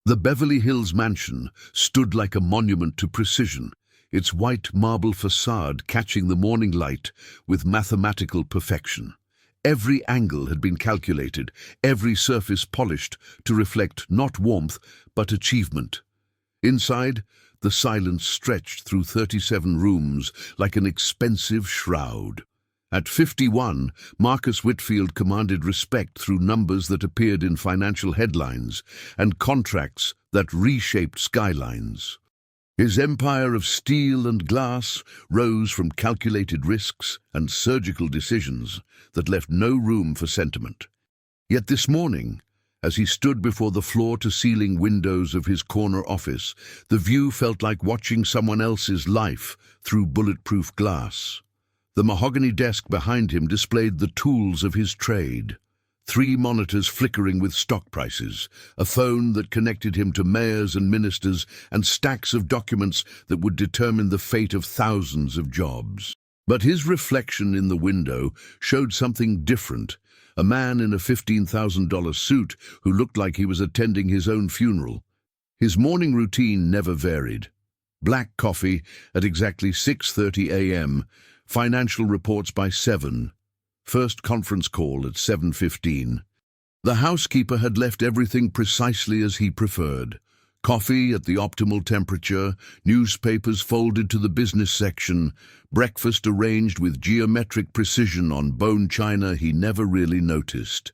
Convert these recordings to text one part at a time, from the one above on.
The Beverly Hills mansion stood like a monument to precision, its white marble facade catching the morning light with mathematical perfection. Every angle had been calculated, every surface polished to reflect not warmth, but achievement. Inside, the silence stretched through 37 rooms like an expensive shroud. At 51, Marcus Whitfield commanded respect through numbers that appeared in financial headlines and contracts that reshaped skylines. His empire of steel and glass rose from calculated risks and surgical decisions that left no room for sentiment. Yet this morning, as he stood before the floor-to-ceiling windows of his corner office, the view felt like watching someone else's life through bulletproof glass. The mahogany desk behind him displayed the tools of his trade. 3 monitors flickering with stock prices, a phone that connected him to mayors and ministers, and stacks of documents that would determine the fate of thousands of jobs. But his reflection in the window showed something different. A man in a $15,000 suit who looked like he was attending his own funeral. His morning routine never varied. Black coffee at exactly 6:30 a.m., financial reports by 7, first conference call at 7:15. The housekeeper had left everything precisely as he preferred. Coffee at the optimal temperature, newspapers folded to the business section, breakfast arranged with geometric precision on bone china he never really noticed.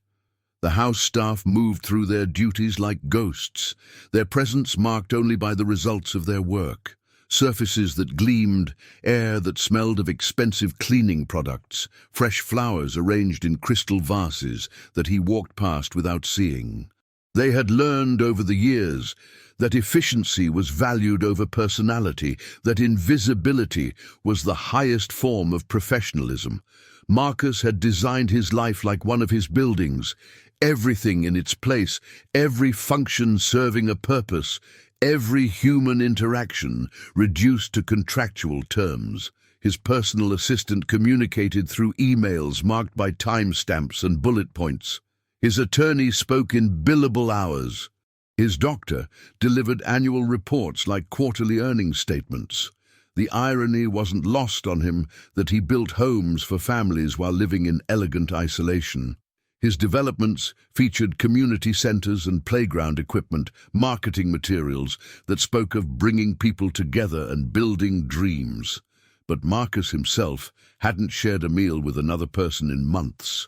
The house staff moved through their duties like ghosts, their presence marked only by the results of their work. Surfaces that gleamed, air that smelled of expensive cleaning products, fresh flowers arranged in crystal vases that he walked past without seeing. They had learned over the years that efficiency was valued over personality, that invisibility was the highest form of professionalism. Marcus had designed his life like one of his buildings, everything in its place, every function serving a purpose, every human interaction reduced to contractual terms. His personal assistant communicated through emails marked by timestamps and bullet points. His attorney spoke in billable hours. His doctor delivered annual reports like quarterly earnings statements. The irony wasn't lost on him that he built homes for families while living in elegant isolation. His developments featured community centers and playground equipment, marketing materials that spoke of bringing people together and building dreams. But Marcus himself hadn't shared a meal with another person in months.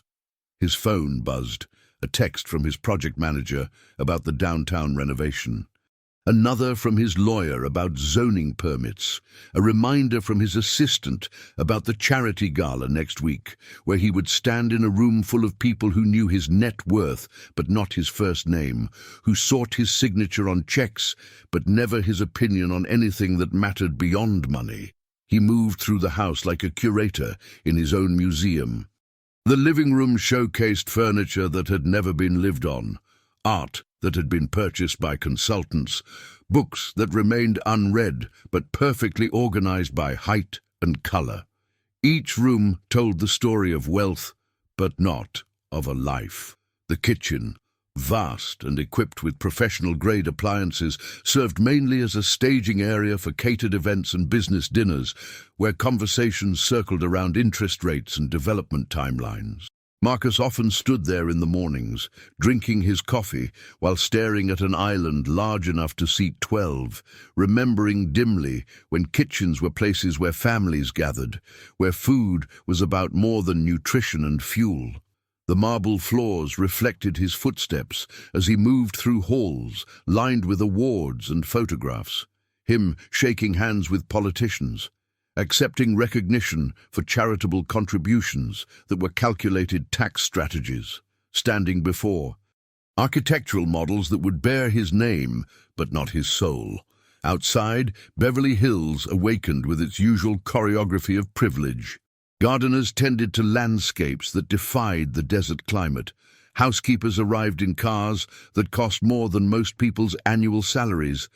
His phone buzzed, a text from his project manager about the downtown renovation. Another from his lawyer about zoning permits, a reminder from his assistant about the charity gala next week, where he would stand in a room full of people who knew his net worth but not his first name, who sought his signature on checks but never his opinion on anything that mattered beyond money. He moved through the house like a curator in his own museum. The living room showcased furniture that had never been lived on, art that had been purchased by consultants, books that remained unread but perfectly organized by height and color. Each room told the story of wealth, but not of a life. The kitchen, vast and equipped with professional-grade appliances, served mainly as a staging area for catered events and business dinners, where conversations circled around interest rates and development timelines. Marcus often stood there in the mornings, drinking his coffee while staring at an island large enough to seat 12, remembering dimly when kitchens were places where families gathered, where food was about more than nutrition and fuel. The marble floors reflected his footsteps as he moved through halls lined with awards and photographs, him shaking hands with politicians, accepting recognition for charitable contributions that were calculated tax strategies, standing before architectural models that would bear his name but not his soul. Outside, Beverly Hills awakened with its usual choreography of privilege. Gardeners tended to landscapes that defied the desert climate. Housekeepers arrived in cars that cost more than most people's annual salaries,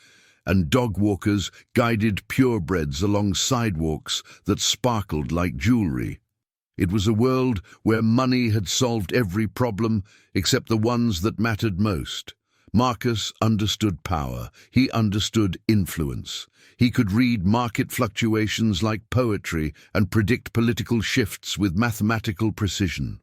and dog walkers guided purebreds along sidewalks that sparkled like jewelry. It was a world where money had solved every problem except the ones that mattered most. Marcus understood power. He understood influence. He could read market fluctuations like poetry and predict political shifts with mathematical precision.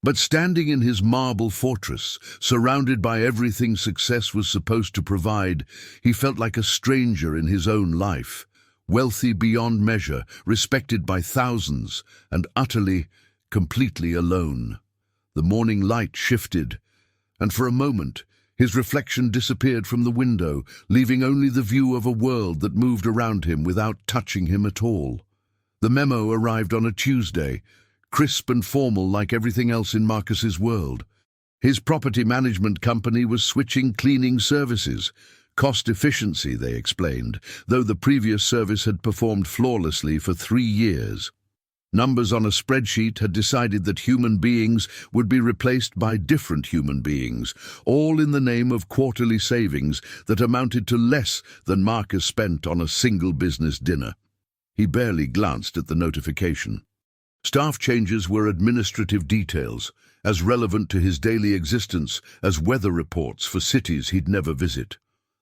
But standing in his marble fortress, surrounded by everything success was supposed to provide, he felt like a stranger in his own life, wealthy beyond measure, respected by thousands, and utterly, completely alone. The morning light shifted, and for a moment, his reflection disappeared from the window, leaving only the view of a world that moved around him without touching him at all. The memo arrived on a Tuesday, crisp and formal like everything else in Marcus's world. His property management company was switching cleaning services. Cost efficiency, they explained, though the previous service had performed flawlessly for 3 years. Numbers on a spreadsheet had decided that human beings would be replaced by different human beings, all in the name of quarterly savings that amounted to less than Marcus spent on a single business dinner. He barely glanced at the notification. Staff changes were administrative details, as relevant to his daily existence as weather reports for cities he'd never visit.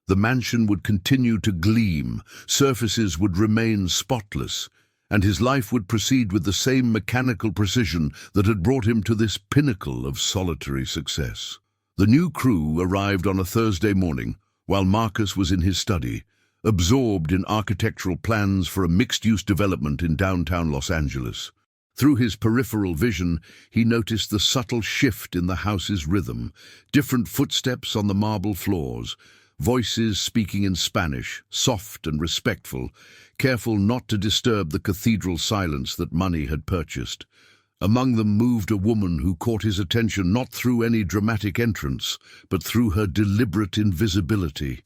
The mansion would continue to gleam, surfaces would remain spotless, and his life would proceed with the same mechanical precision that had brought him to this pinnacle of solitary success. The new crew arrived on a Thursday morning, while Marcus was in his study, absorbed in architectural plans for a mixed-use development in downtown Los Angeles. Through his peripheral vision, he noticed the subtle shift in the house's rhythm, different footsteps on the marble floors, voices speaking in Spanish, soft and respectful, careful not to disturb the cathedral silence that money had purchased. Among them moved a woman who caught his attention not through any dramatic entrance, but through her deliberate invisibility.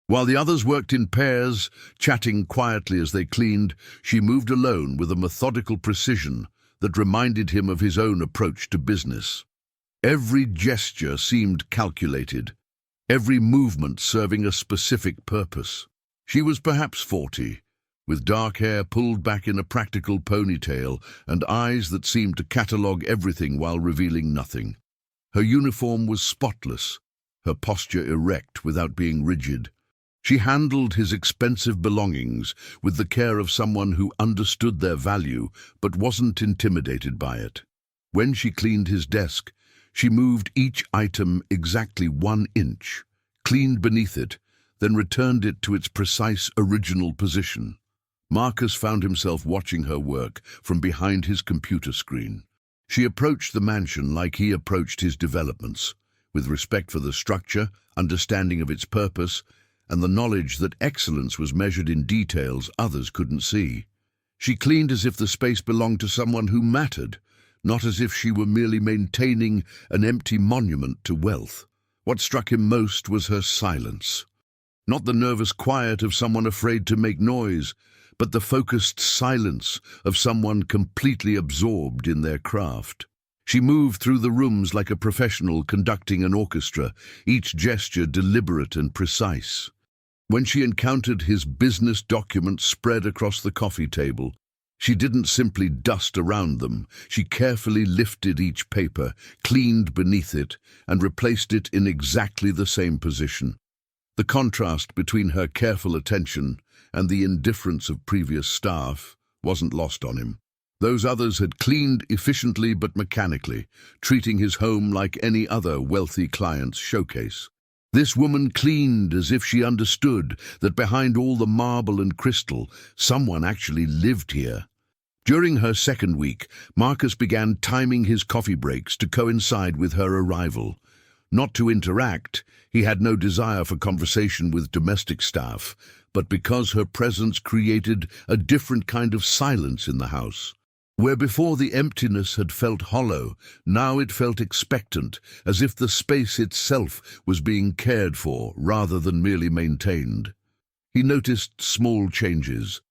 While the others worked in pairs, chatting quietly as they cleaned, she moved alone with a methodical precision that reminded him of his own approach to business. Every gesture seemed calculated, every movement serving a specific purpose. She was perhaps 40, with dark hair pulled back in a practical ponytail and eyes that seemed to catalogue everything while revealing nothing. Her uniform was spotless, her posture erect without being rigid. She handled his expensive belongings with the care of someone who understood their value but wasn't intimidated by it. When she cleaned his desk, she moved each item exactly 1 inch, cleaned beneath it, then returned it to its precise original position. Marcus found himself watching her work from behind his computer screen. She approached the mansion like he approached his developments, with respect for the structure, understanding of its purpose, and the knowledge that excellence was measured in details others couldn't see. She cleaned as if the space belonged to someone who mattered, not as if she were merely maintaining an empty monument to wealth. What struck him most was her silence. Not the nervous quiet of someone afraid to make noise, but the focused silence of someone completely absorbed in their craft. She moved through the rooms like a professional conducting an orchestra, each gesture deliberate and precise. When she encountered his business documents spread across the coffee table, she didn't simply dust around them. She carefully lifted each paper, cleaned beneath it, and replaced it in exactly the same position. The contrast between her careful attention and the indifference of previous staff wasn't lost on him. Those others had cleaned efficiently but mechanically, treating his home like any other wealthy client's showcase. This woman cleaned as if she understood that behind all the marble and crystal, someone actually lived here. During her second week, Marcus began timing his coffee breaks to coincide with her arrival. Not to interact, he had no desire for conversation with domestic staff, but because her presence created a different kind of silence in the house. Where before the emptiness had felt hollow, now it felt expectant, as if the space itself was being cared for rather than merely maintained. He noticed small changes.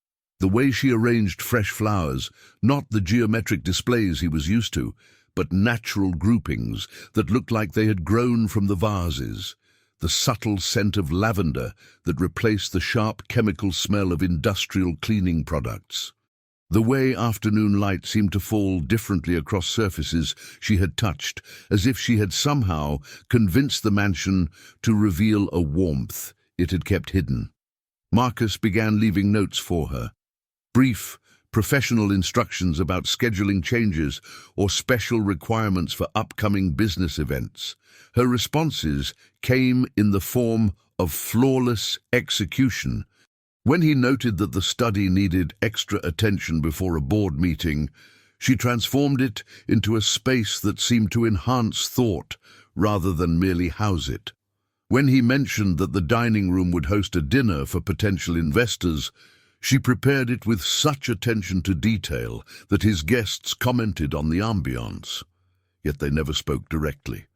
The way she arranged fresh flowers, not the geometric displays he was used to, but natural groupings that looked like they had grown from the vases. The subtle scent of lavender that replaced the sharp chemical smell of industrial cleaning products. The way afternoon light seemed to fall differently across surfaces she had touched, as if she had somehow convinced the mansion to reveal a warmth it had kept hidden. Marcus began leaving notes for her. Brief, professional instructions about scheduling changes or special requirements for upcoming business events. Her responses came in the form of flawless execution. When he noted that the study needed extra attention before a board meeting, she transformed it into a space that seemed to enhance thought rather than merely house it. When he mentioned that the dining room would host a dinner for potential investors, she prepared it with such attention to detail that his guests commented on the ambiance. Yet they never spoke directly.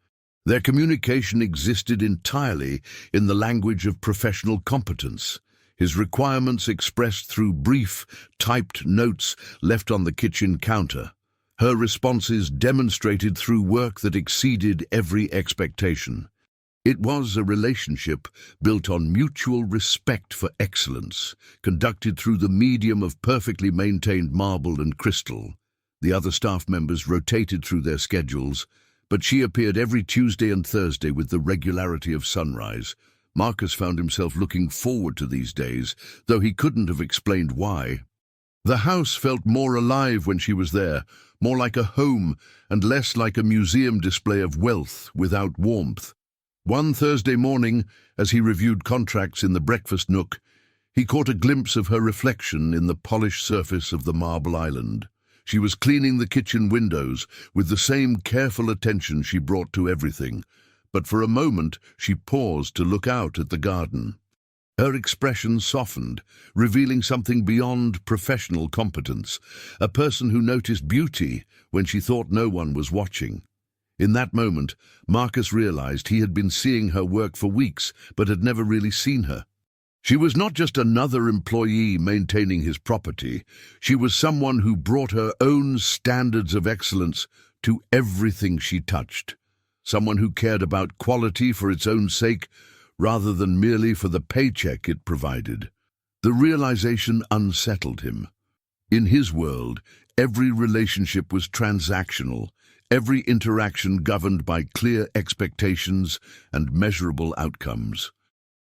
Their communication existed entirely in the language of professional competence, his requirements expressed through brief, typed notes left on the kitchen counter. Her responses demonstrated through work that exceeded every expectation. It was a relationship built on mutual respect for excellence, conducted through the medium of perfectly maintained marble and crystal. The other staff members rotated through their schedules, but she appeared every Tuesday and Thursday with the regularity of sunrise. Marcus found himself looking forward to these days, though he couldn't have explained why. The house felt more alive when she was there, more like a home and less like a museum display of wealth without warmth. One Thursday morning, as he reviewed contracts in the breakfast nook, he caught a glimpse of her reflection in the polished surface of the marble island. She was cleaning the kitchen windows with the same careful attention she brought to everything, but for a moment she paused to look out at the garden. Her expression softened, revealing something beyond professional competence, a person who noticed beauty when she thought no one was watching. In that moment, Marcus realized he had been seeing her work for weeks, but had never really seen her. She was not just another employee maintaining his property. She was someone who brought her own standards of excellence to everything she touched. Someone who cared about quality for its own sake, rather than merely for the paycheck it provided. The realization unsettled him. In his world, every relationship was transactional, every interaction governed by clear expectations and measurable outcomes.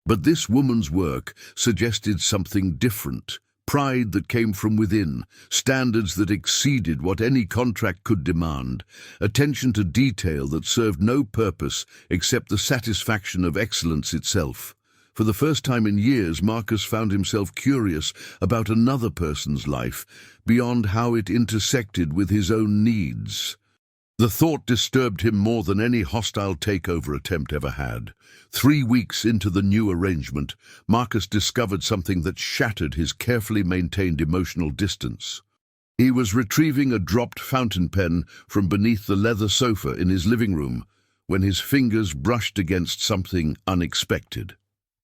But this woman's work suggested something different, pride that came from within, standards that exceeded what any contract could demand, attention to detail that served no purpose except the satisfaction of excellence itself. For the first time in years, Marcus found himself curious about another person's life, beyond how it intersected with his own needs. The thought disturbed him more than any hostile takeover attempt ever had. 3 weeks into the new arrangement, Marcus discovered something that shattered his carefully maintained emotional distance. He was retrieving a dropped fountain pen from beneath the leather sofa in his living room when his fingers brushed against something unexpected.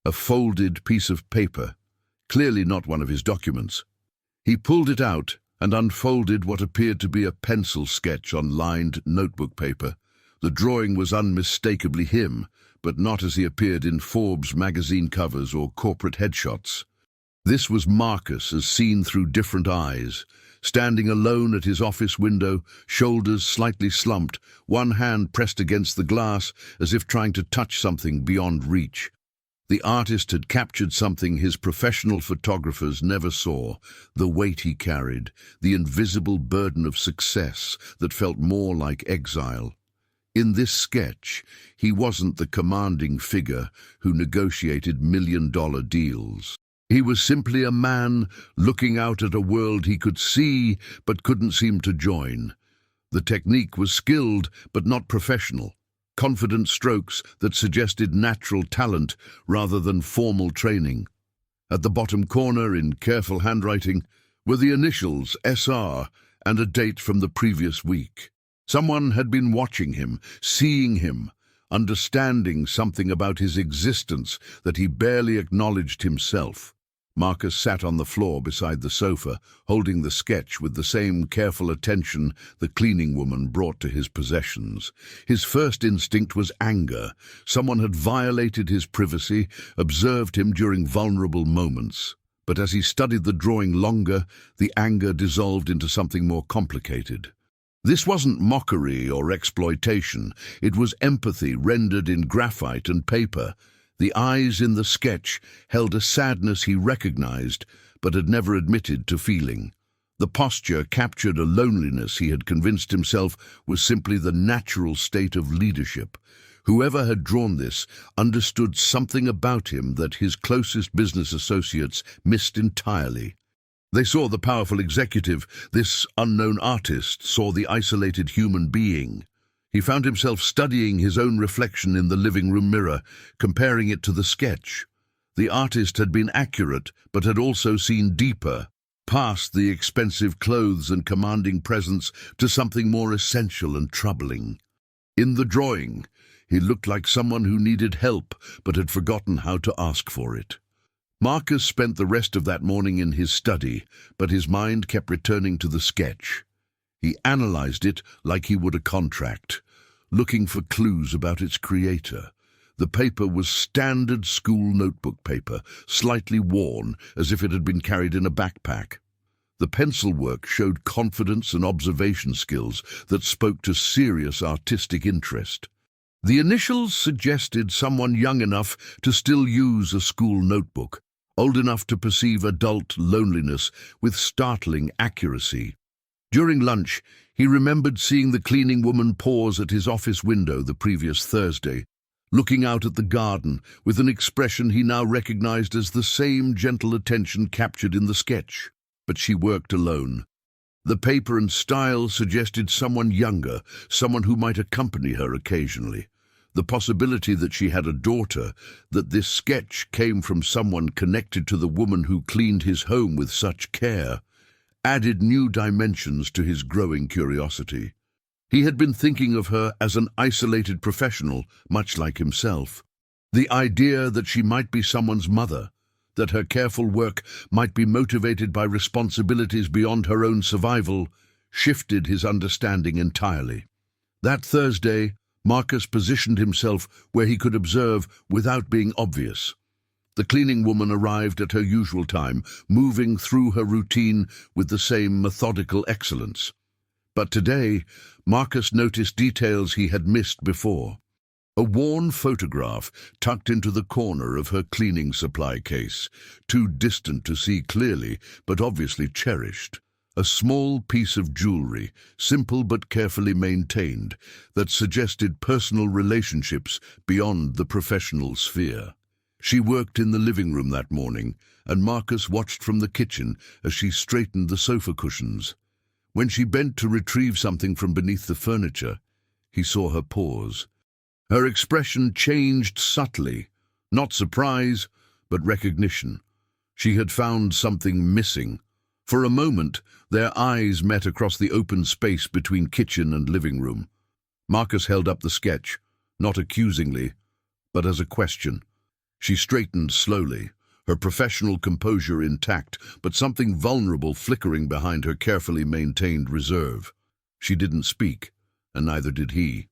A folded piece of paper, clearly not one of his documents. He pulled it out and unfolded what appeared to be a pencil sketch on lined notebook paper. The drawing was unmistakably him, but not as he appeared in Forbes magazine covers or corporate headshots. This was Marcus as seen through different eyes, standing alone at his office window, shoulders slightly slumped, one hand pressed against the glass as if trying to touch something beyond reach. The artist had captured something his professional photographers never saw, the weight he carried, the invisible burden of success that felt more like exile. In this sketch, he wasn't the commanding figure who negotiated million-dollar deals. He was simply a man looking out at a world he could see but couldn't seem to join. The technique was skilled but not professional. Confident strokes that suggested natural talent rather than formal training. At the bottom corner, in careful handwriting, were the initials SR and a date from the previous week. Someone had been watching him, seeing him, understanding something about his existence that he barely acknowledged himself. Marcus sat on the floor beside the sofa, holding the sketch with the same careful attention the cleaning woman brought to his possessions. His first instinct was anger. Someone had violated his privacy, observed him during vulnerable moments. But as he studied the drawing longer, the anger dissolved into something more complicated. This wasn't mockery or exploitation. It was empathy rendered in graphite and paper. The eyes in the sketch held a sadness he recognized, but had never admitted to feeling. The posture captured a loneliness he had convinced himself was simply the natural state of leadership. Whoever had drawn this understood something about him that his closest business associates missed entirely. They saw the powerful executive. This unknown artist saw the isolated human being. He found himself studying his own reflection in the living room mirror, comparing it to the sketch. The artist had been accurate, but had also seen deeper, past the expensive clothes and commanding presence, to something more essential and troubling. In the drawing, he looked like someone who needed help, but had forgotten how to ask for it. Marcus spent the rest of that morning in his study, but his mind kept returning to the sketch. He analyzed it like he would a contract, looking for clues about its creator. The paper was standard school notebook paper, slightly worn, as if it had been carried in a backpack. The pencil work showed confidence and observation skills that spoke to serious artistic interest. The initials suggested someone young enough to still use a school notebook, old enough to perceive adult loneliness with startling accuracy. During lunch, he remembered seeing the cleaning woman pause at his office window the previous Thursday, looking out at the garden with an expression he now recognized as the same gentle attention captured in the sketch. But she worked alone. The paper and style suggested someone younger, someone who might accompany her occasionally. The possibility that she had a daughter, that this sketch came from someone connected to the woman who cleaned his home with such care, added new dimensions to his growing curiosity. He had been thinking of her as an isolated professional, much like himself. The idea that she might be someone's mother, that her careful work might be motivated by responsibilities beyond her own survival, shifted his understanding entirely. That Thursday, Marcus positioned himself where he could observe without being obvious. The cleaning woman arrived at her usual time, moving through her routine with the same methodical excellence. But today, Marcus noticed details he had missed before. A worn photograph tucked into the corner of her cleaning supply case, too distant to see clearly, but obviously cherished. A small piece of jewelry, simple but carefully maintained, that suggested personal relationships beyond the professional sphere. She worked in the living room that morning, and Marcus watched from the kitchen as she straightened the sofa cushions. When she bent to retrieve something from beneath the furniture, he saw her pause. Her expression changed subtly, not surprise, but recognition. She had found something missing. For a moment, their eyes met across the open space between kitchen and living room. Marcus held up the sketch, not accusingly, but as a question. She straightened slowly, her professional composure intact, but something vulnerable flickering behind her carefully maintained reserve. She didn't speak, and neither did he.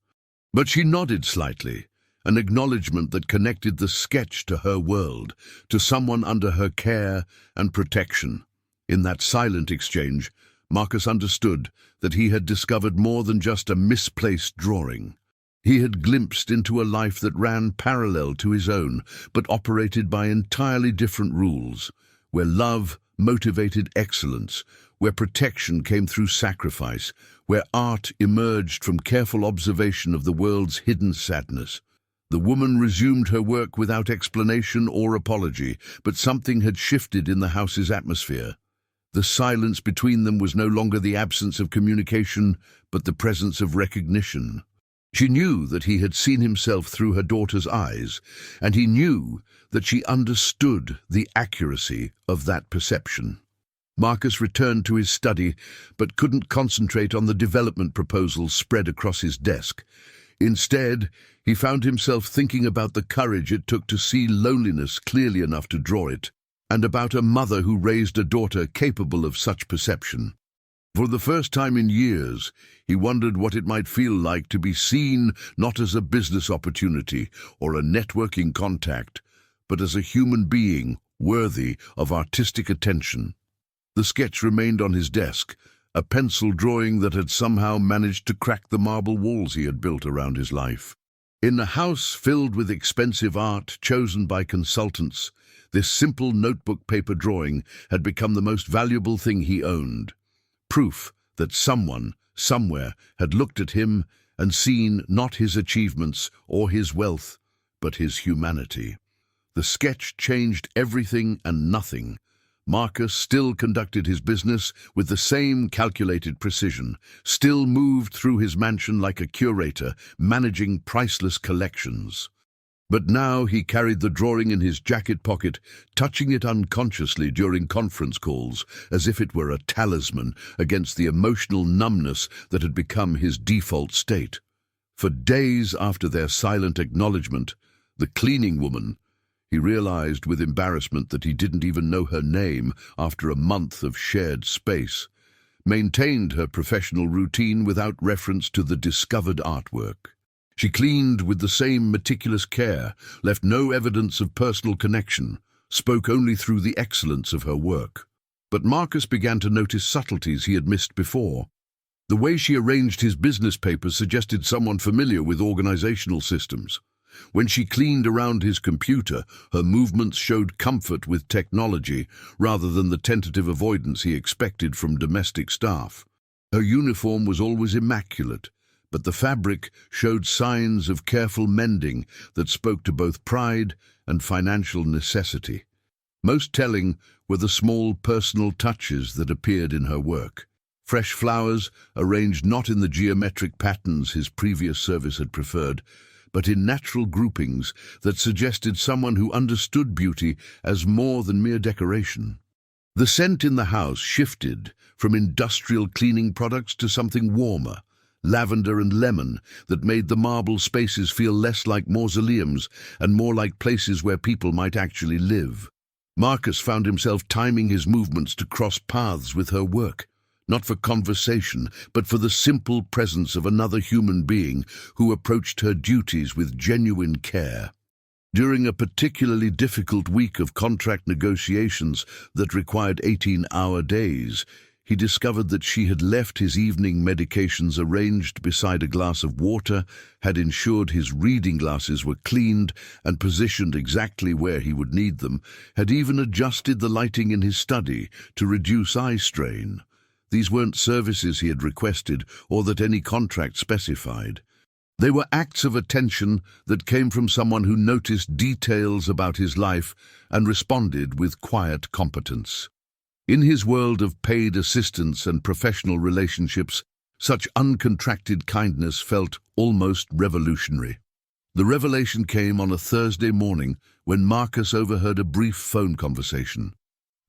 But she nodded slightly, an acknowledgement that connected the sketch to her world, to someone under her care and protection. In that silent exchange, Marcus understood that he had discovered more than just a misplaced drawing. He had glimpsed into a life that ran parallel to his own, but operated by entirely different rules, where love motivated excellence, where protection came through sacrifice, where art emerged from careful observation of the world's hidden sadness. The woman resumed her work without explanation or apology, but something had shifted in the house's atmosphere. The silence between them was no longer the absence of communication, but the presence of recognition. She knew that he had seen himself through her daughter's eyes, and he knew that she understood the accuracy of that perception. Marcus returned to his study, but couldn't concentrate on the development proposals spread across his desk. Instead, he found himself thinking about the courage it took to see loneliness clearly enough to draw it, and about a mother who raised a daughter capable of such perception. For the first time in years, he wondered what it might feel like to be seen not as a business opportunity or a networking contact, but as a human being worthy of artistic attention. The sketch remained on his desk, a pencil drawing that had somehow managed to crack the marble walls he had built around his life. In a house filled with expensive art chosen by consultants, this simple notebook paper drawing had become the most valuable thing he owned. Proof that someone, somewhere, had looked at him and seen not his achievements or his wealth, but his humanity. The sketch changed everything and nothing. Marcus still conducted his business with the same calculated precision, still moved through his mansion like a curator, managing priceless collections. But now he carried the drawing in his jacket pocket, touching it unconsciously during conference calls, as if it were a talisman against the emotional numbness that had become his default state. For days after their silent acknowledgement, the cleaning woman, he realized with embarrassment that he didn't even know her name after a month of shared space, maintained her professional routine without reference to the discovered artwork. She cleaned with the same meticulous care, left no evidence of personal connection, spoke only through the excellence of her work. But Marcus began to notice subtleties he had missed before. The way she arranged his business papers suggested someone familiar with organizational systems. When she cleaned around his computer, her movements showed comfort with technology rather than the tentative avoidance he expected from domestic staff. Her uniform was always immaculate, but the fabric showed signs of careful mending that spoke to both pride and financial necessity. Most telling were the small personal touches that appeared in her work. Fresh flowers, arranged not in the geometric patterns his previous service had preferred, but in natural groupings that suggested someone who understood beauty as more than mere decoration. The scent in the house shifted from industrial cleaning products to something warmer, lavender and lemon, that made the marble spaces feel less like mausoleums and more like places where people might actually live. Marcus found himself timing his movements to cross paths with her work, not for conversation, but for the simple presence of another human being who approached her duties with genuine care. During a particularly difficult week of contract negotiations that required 18-hour days, he discovered that she had left his evening medications arranged beside a glass of water, had ensured his reading glasses were cleaned and positioned exactly where he would need them, had even adjusted the lighting in his study to reduce eye strain. These weren't services he had requested or that any contract specified. They were acts of attention that came from someone who noticed details about his life and responded with quiet competence. In his world of paid assistance and professional relationships, such uncontracted kindness felt almost revolutionary. The revelation came on a Thursday morning when Marcus overheard a brief phone conversation.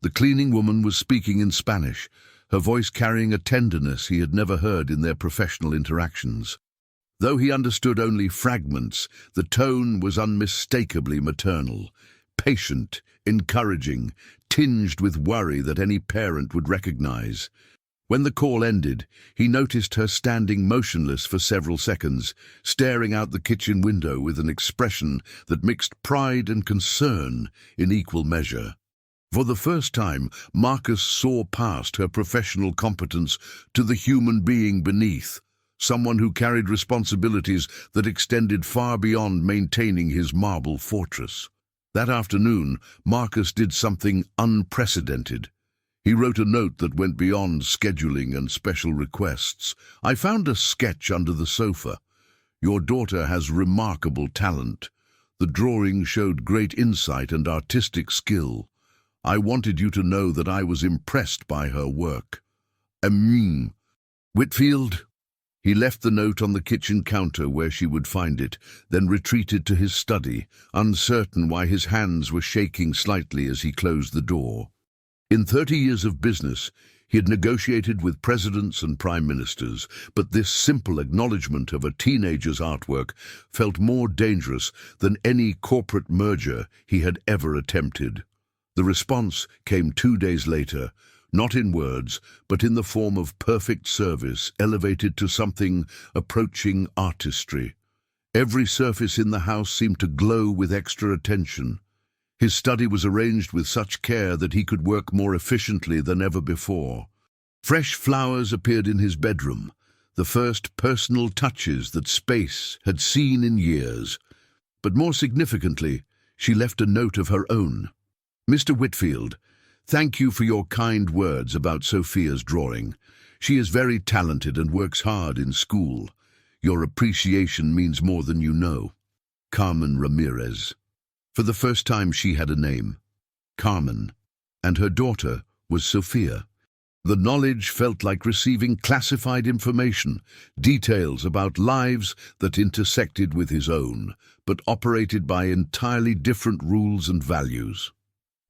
The cleaning woman was speaking in Spanish, her voice carrying a tenderness he had never heard in their professional interactions. Though he understood only fragments, the tone was unmistakably maternal, patient, encouraging, tinged with worry that any parent would recognize. When the call ended, he noticed her standing motionless for several seconds, staring out the kitchen window with an expression that mixed pride and concern in equal measure. For the first time, Marcus saw past her professional competence to the human being beneath, someone who carried responsibilities that extended far beyond maintaining his marble fortress. That afternoon, Marcus did something unprecedented. He wrote a note that went beyond scheduling and special requests. "I found a sketch under the sofa. Your daughter has remarkable talent. The drawing showed great insight and artistic skill. I wanted you to know that I was impressed by her work. Whitfield." He left the note on the kitchen counter where she would find it, then retreated to his study, uncertain why his hands were shaking slightly as he closed the door. In 30 years of business, he had negotiated with presidents and prime ministers, but this simple acknowledgement of a teenager's artwork felt more dangerous than any corporate merger he had ever attempted. The response came 2 days later, not in words, but in the form of perfect service elevated to something approaching artistry. Every surface in the house seemed to glow with extra attention. His study was arranged with such care that he could work more efficiently than ever before. Fresh flowers appeared in his bedroom, the first personal touches that space had seen in years. But more significantly, she left a note of her own. "Mr. Whitfield, thank you for your kind words about Sophia's drawing. She is very talented and works hard in school. Your appreciation means more than you know. Carmen Ramirez." For the first time she had a name, Carmen, and her daughter was Sophia. The knowledge felt like receiving classified information, details about lives that intersected with his own, but operated by entirely different rules and values.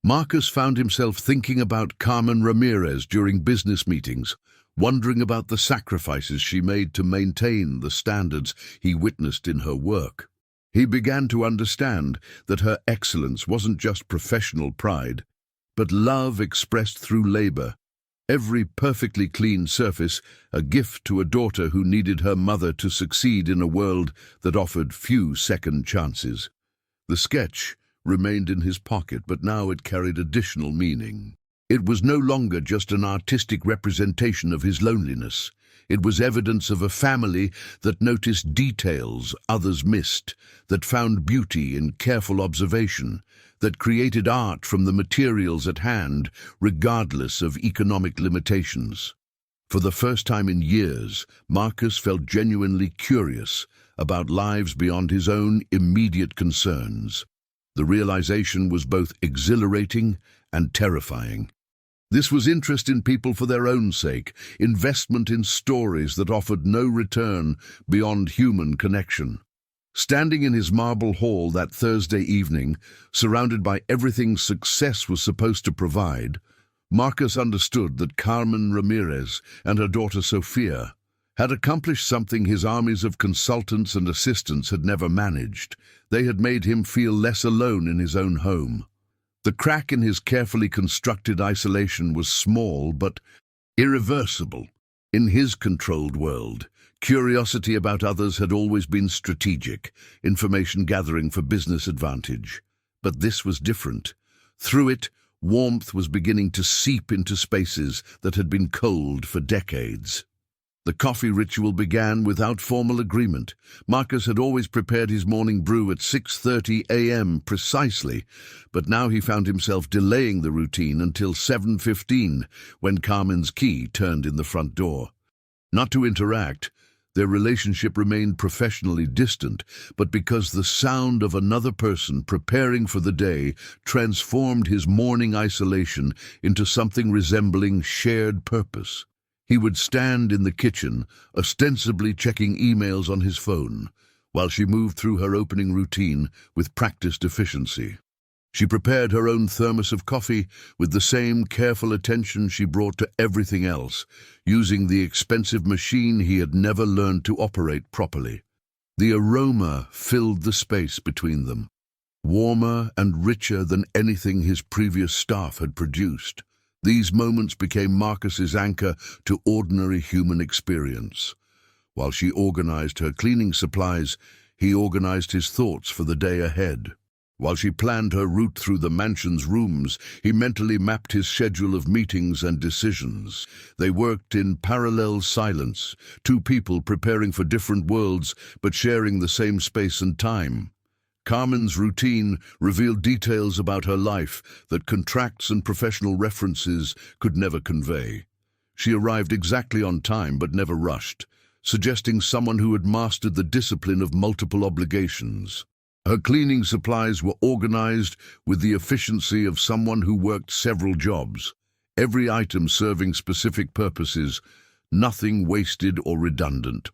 Marcus found himself thinking about Carmen Ramirez during business meetings, wondering about the sacrifices she made to maintain the standards he witnessed in her work. He began to understand that her excellence wasn't just professional pride, but love expressed through labor. Every perfectly clean surface, a gift to a daughter who needed her mother to succeed in a world that offered few second chances. The sketch remained in his pocket, but now it carried additional meaning. It was no longer just an artistic representation of his loneliness. It was evidence of a family that noticed details others missed, that found beauty in careful observation, that created art from the materials at hand, regardless of economic limitations. For the first time in years, Marcus felt genuinely curious about lives beyond his own immediate concerns. The realization was both exhilarating and terrifying. This was interest in people for their own sake, investment in stories that offered no return beyond human connection. Standing in his marble hall that Thursday evening, surrounded by everything success was supposed to provide, Marcus understood that Carmen Ramirez and her daughter Sophia had accomplished something his armies of consultants and assistants had never managed. They had made him feel less alone in his own home. The crack in his carefully constructed isolation was small but irreversible. In his controlled world, curiosity about others had always been strategic, information gathering for business advantage. But this was different. Through it, warmth was beginning to seep into spaces that had been cold for decades. The coffee ritual began without formal agreement. Marcus had always prepared his morning brew at 6:30 a.m. precisely, but now he found himself delaying the routine until 7:15 when Carmen's key turned in the front door. Not to interact, their relationship remained professionally distant, but because the sound of another person preparing for the day transformed his morning isolation into something resembling shared purpose. He would stand in the kitchen, ostensibly checking emails on his phone, while she moved through her opening routine with practiced efficiency. She prepared her own thermos of coffee with the same careful attention she brought to everything else, using the expensive machine he had never learned to operate properly. The aroma filled the space between them, warmer and richer than anything his previous staff had produced. These moments became Marcus's anchor to ordinary human experience. While she organized her cleaning supplies, he organized his thoughts for the day ahead. While she planned her route through the mansion's rooms, he mentally mapped his schedule of meetings and decisions. They worked in parallel silence, two people preparing for different worlds but sharing the same space and time. Carmen's routine revealed details about her life that contracts and professional references could never convey. She arrived exactly on time but never rushed, suggesting someone who had mastered the discipline of multiple obligations. Her cleaning supplies were organized with the efficiency of someone who worked several jobs, every item serving specific purposes, nothing wasted or redundant.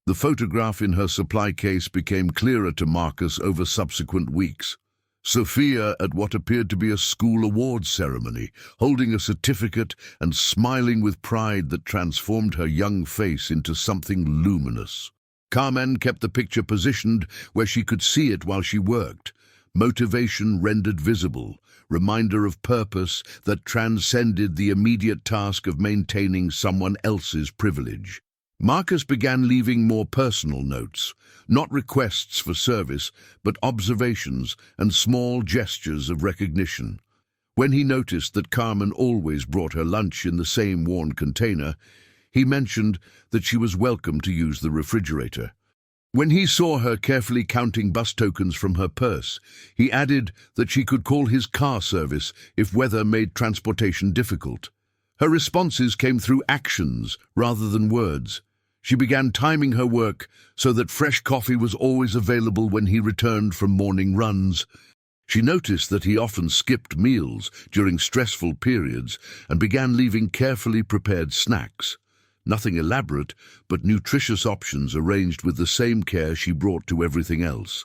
The photograph in her supply case became clearer to Marcus over subsequent weeks. Sophia at what appeared to be a school awards ceremony, holding a certificate and smiling with pride that transformed her young face into something luminous. Carmen kept the picture positioned where she could see it while she worked. Motivation rendered visible, reminder of purpose that transcended the immediate task of maintaining someone else's privilege. Marcus began leaving more personal notes, not requests for service, but observations and small gestures of recognition. When he noticed that Carmen always brought her lunch in the same worn container, he mentioned that she was welcome to use the refrigerator. When he saw her carefully counting bus tokens from her purse, he added that she could call his car service if weather made transportation difficult. Her responses came through actions rather than words. She began timing her work so that fresh coffee was always available when he returned from morning runs. She noticed that he often skipped meals during stressful periods and began leaving carefully prepared snacks. Nothing elaborate, but nutritious options arranged with the same care she brought to everything else.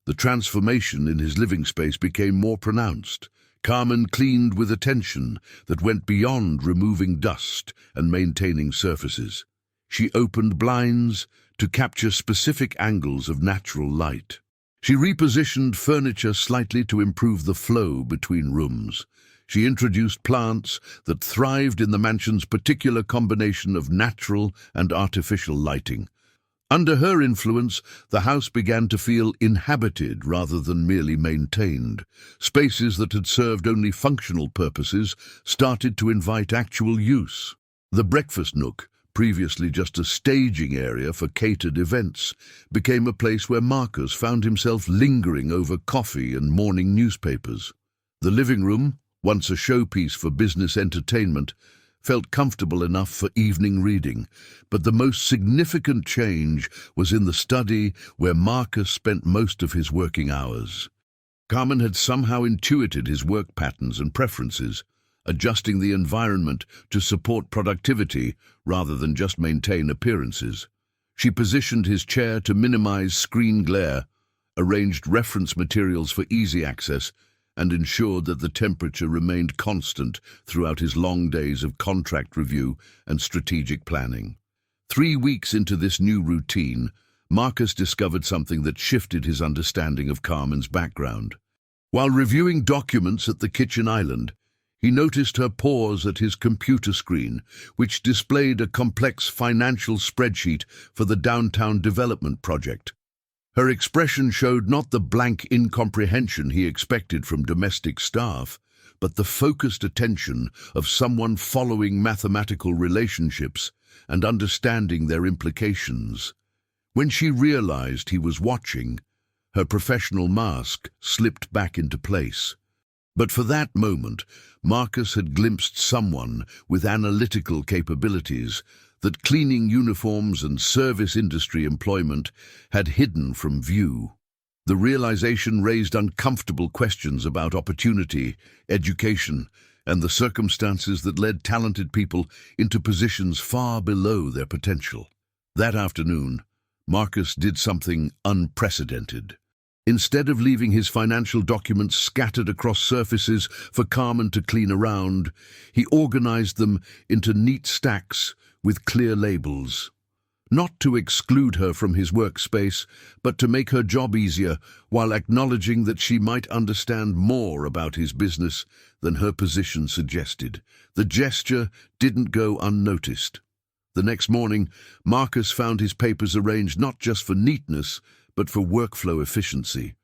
The transformation in his living space became more pronounced. Carmen cleaned with attention that went beyond removing dust and maintaining surfaces. She opened blinds to capture specific angles of natural light. She repositioned furniture slightly to improve the flow between rooms. She introduced plants that thrived in the mansion's particular combination of natural and artificial lighting. Under her influence, the house began to feel inhabited rather than merely maintained. Spaces that had served only functional purposes started to invite actual use. The breakfast nook, previously just a staging area for catered events, became a place where Marcus found himself lingering over coffee and morning newspapers. The living room, once a showpiece for business entertainment, felt comfortable enough for evening reading, but the most significant change was in the study where Marcus spent most of his working hours. Carmen had somehow intuited his work patterns and preferences, adjusting the environment to support productivity rather than just maintain appearances. She positioned his chair to minimize screen glare, arranged reference materials for easy access, and ensured that the temperature remained constant throughout his long days of contract review and strategic planning. 3 weeks into this new routine, Marcus discovered something that shifted his understanding of Carmen's background. While reviewing documents at the kitchen island, he noticed her pause at his computer screen, which displayed a complex financial spreadsheet for the downtown development project. Her expression showed not the blank incomprehension he expected from domestic staff, but the focused attention of someone following mathematical relationships and understanding their implications. When she realized he was watching, her professional mask slipped back into place. But for that moment, Marcus had glimpsed someone with analytical capabilities that cleaning uniforms and service industry employment had hidden from view. The realization raised uncomfortable questions about opportunity, education, and the circumstances that led talented people into positions far below their potential. That afternoon, Marcus did something unprecedented. Instead of leaving his financial documents scattered across surfaces for Carmen to clean around, he organized them into neat stacks with clear labels. Not to exclude her from his workspace, but to make her job easier while acknowledging that she might understand more about his business than her position suggested. The gesture didn't go unnoticed. The next morning, Marcus found his papers arranged not just for neatness, but for workflow efficiency.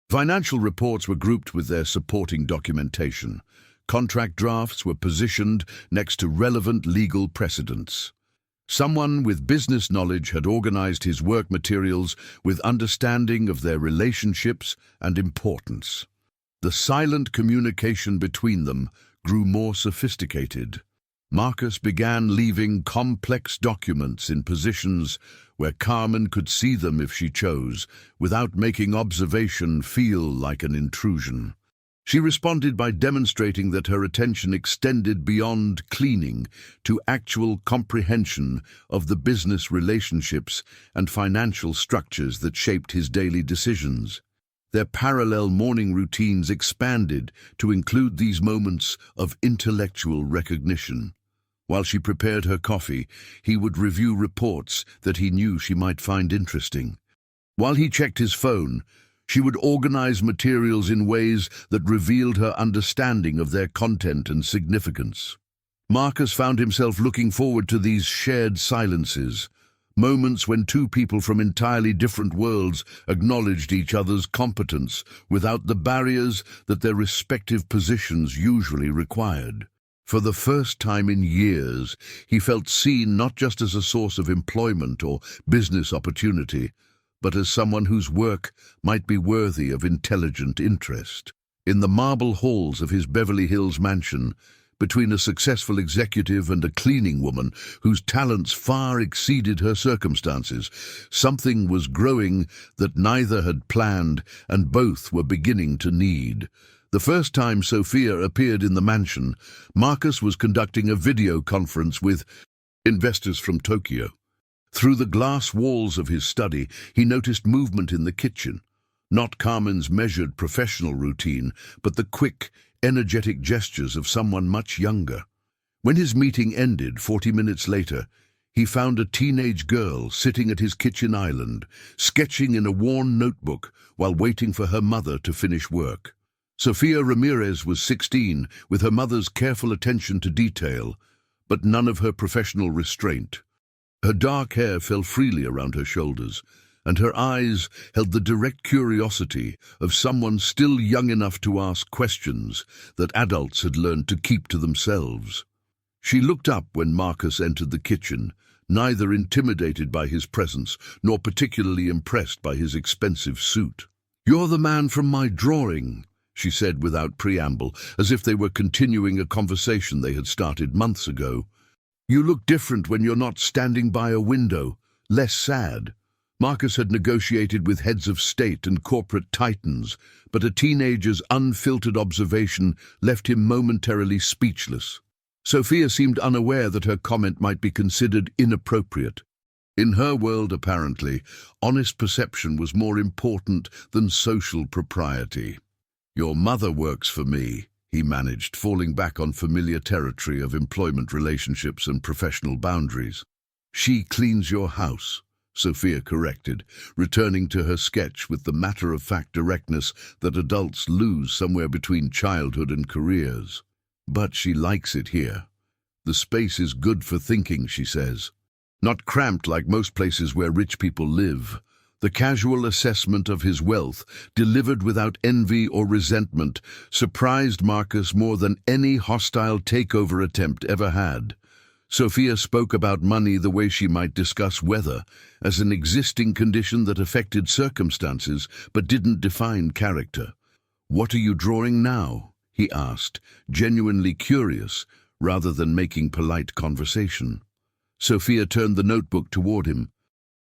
Financial reports were grouped with their supporting documentation. Contract drafts were positioned next to relevant legal precedents. Someone with business knowledge had organized his work materials with understanding of their relationships and importance. The silent communication between them grew more sophisticated. Marcus began leaving complex documents in positions where Carmen could see them if she chose, without making observation feel like an intrusion. She responded by demonstrating that her attention extended beyond cleaning to actual comprehension of the business relationships and financial structures that shaped his daily decisions. Their parallel morning routines expanded to include these moments of intellectual recognition. While she prepared her coffee, he would review reports that he knew she might find interesting. While he checked his phone, she would organize materials in ways that revealed her understanding of their content and significance. Marcus found himself looking forward to these shared silences, Moments when two people from entirely different worlds acknowledged each other's competence without the barriers that their respective positions usually required. For the first time in years, he felt seen not just as a source of employment or business opportunity, but as someone whose work might be worthy of intelligent interest. In the marble halls of his Beverly Hills mansion, between a successful executive and a cleaning woman whose talents far exceeded her circumstances, something was growing that neither had planned and both were beginning to need. The first time Sophia appeared in the mansion, Marcus was conducting a video conference with investors from Tokyo. Through the glass walls of his study, he noticed movement in the kitchen. Not Carmen's measured professional routine, but the quick, energetic gestures of someone much younger. When his meeting ended 40 minutes later, he found a teenage girl sitting at his kitchen island, sketching in a worn notebook while waiting for her mother to finish work. Sofia Ramirez was 16, with her mother's careful attention to detail, but none of her professional restraint. Her dark hair fell freely around her shoulders, and her eyes held the direct curiosity of someone still young enough to ask questions that adults had learned to keep to themselves. She looked up when Marcus entered the kitchen, neither intimidated by his presence nor particularly impressed by his expensive suit. "You're the man from my drawing," she said without preamble, as if they were continuing a conversation they had started months ago. "You look different when you're not standing by a window, less sad." Marcus had negotiated with heads of state and corporate titans, but a teenager's unfiltered observation left him momentarily speechless. Sophia seemed unaware that her comment might be considered inappropriate. In her world, apparently, honest perception was more important than social propriety. "Your mother works for me," he managed, falling back on familiar territory of employment relationships and professional boundaries. "She cleans your house," Sophia corrected, returning to her sketch with the matter-of-fact directness that adults lose somewhere between childhood and careers. "But she likes it here. The space is good for thinking," she says. Not cramped like most places where rich people live. The casual assessment of his wealth, delivered without envy or resentment, surprised Marcus more than any hostile takeover attempt ever had. Sophia spoke about money the way she might discuss weather, as an existing condition that affected circumstances but didn't define character. "What are you drawing now?" he asked, genuinely curious, rather than making polite conversation. Sophia turned the notebook toward him.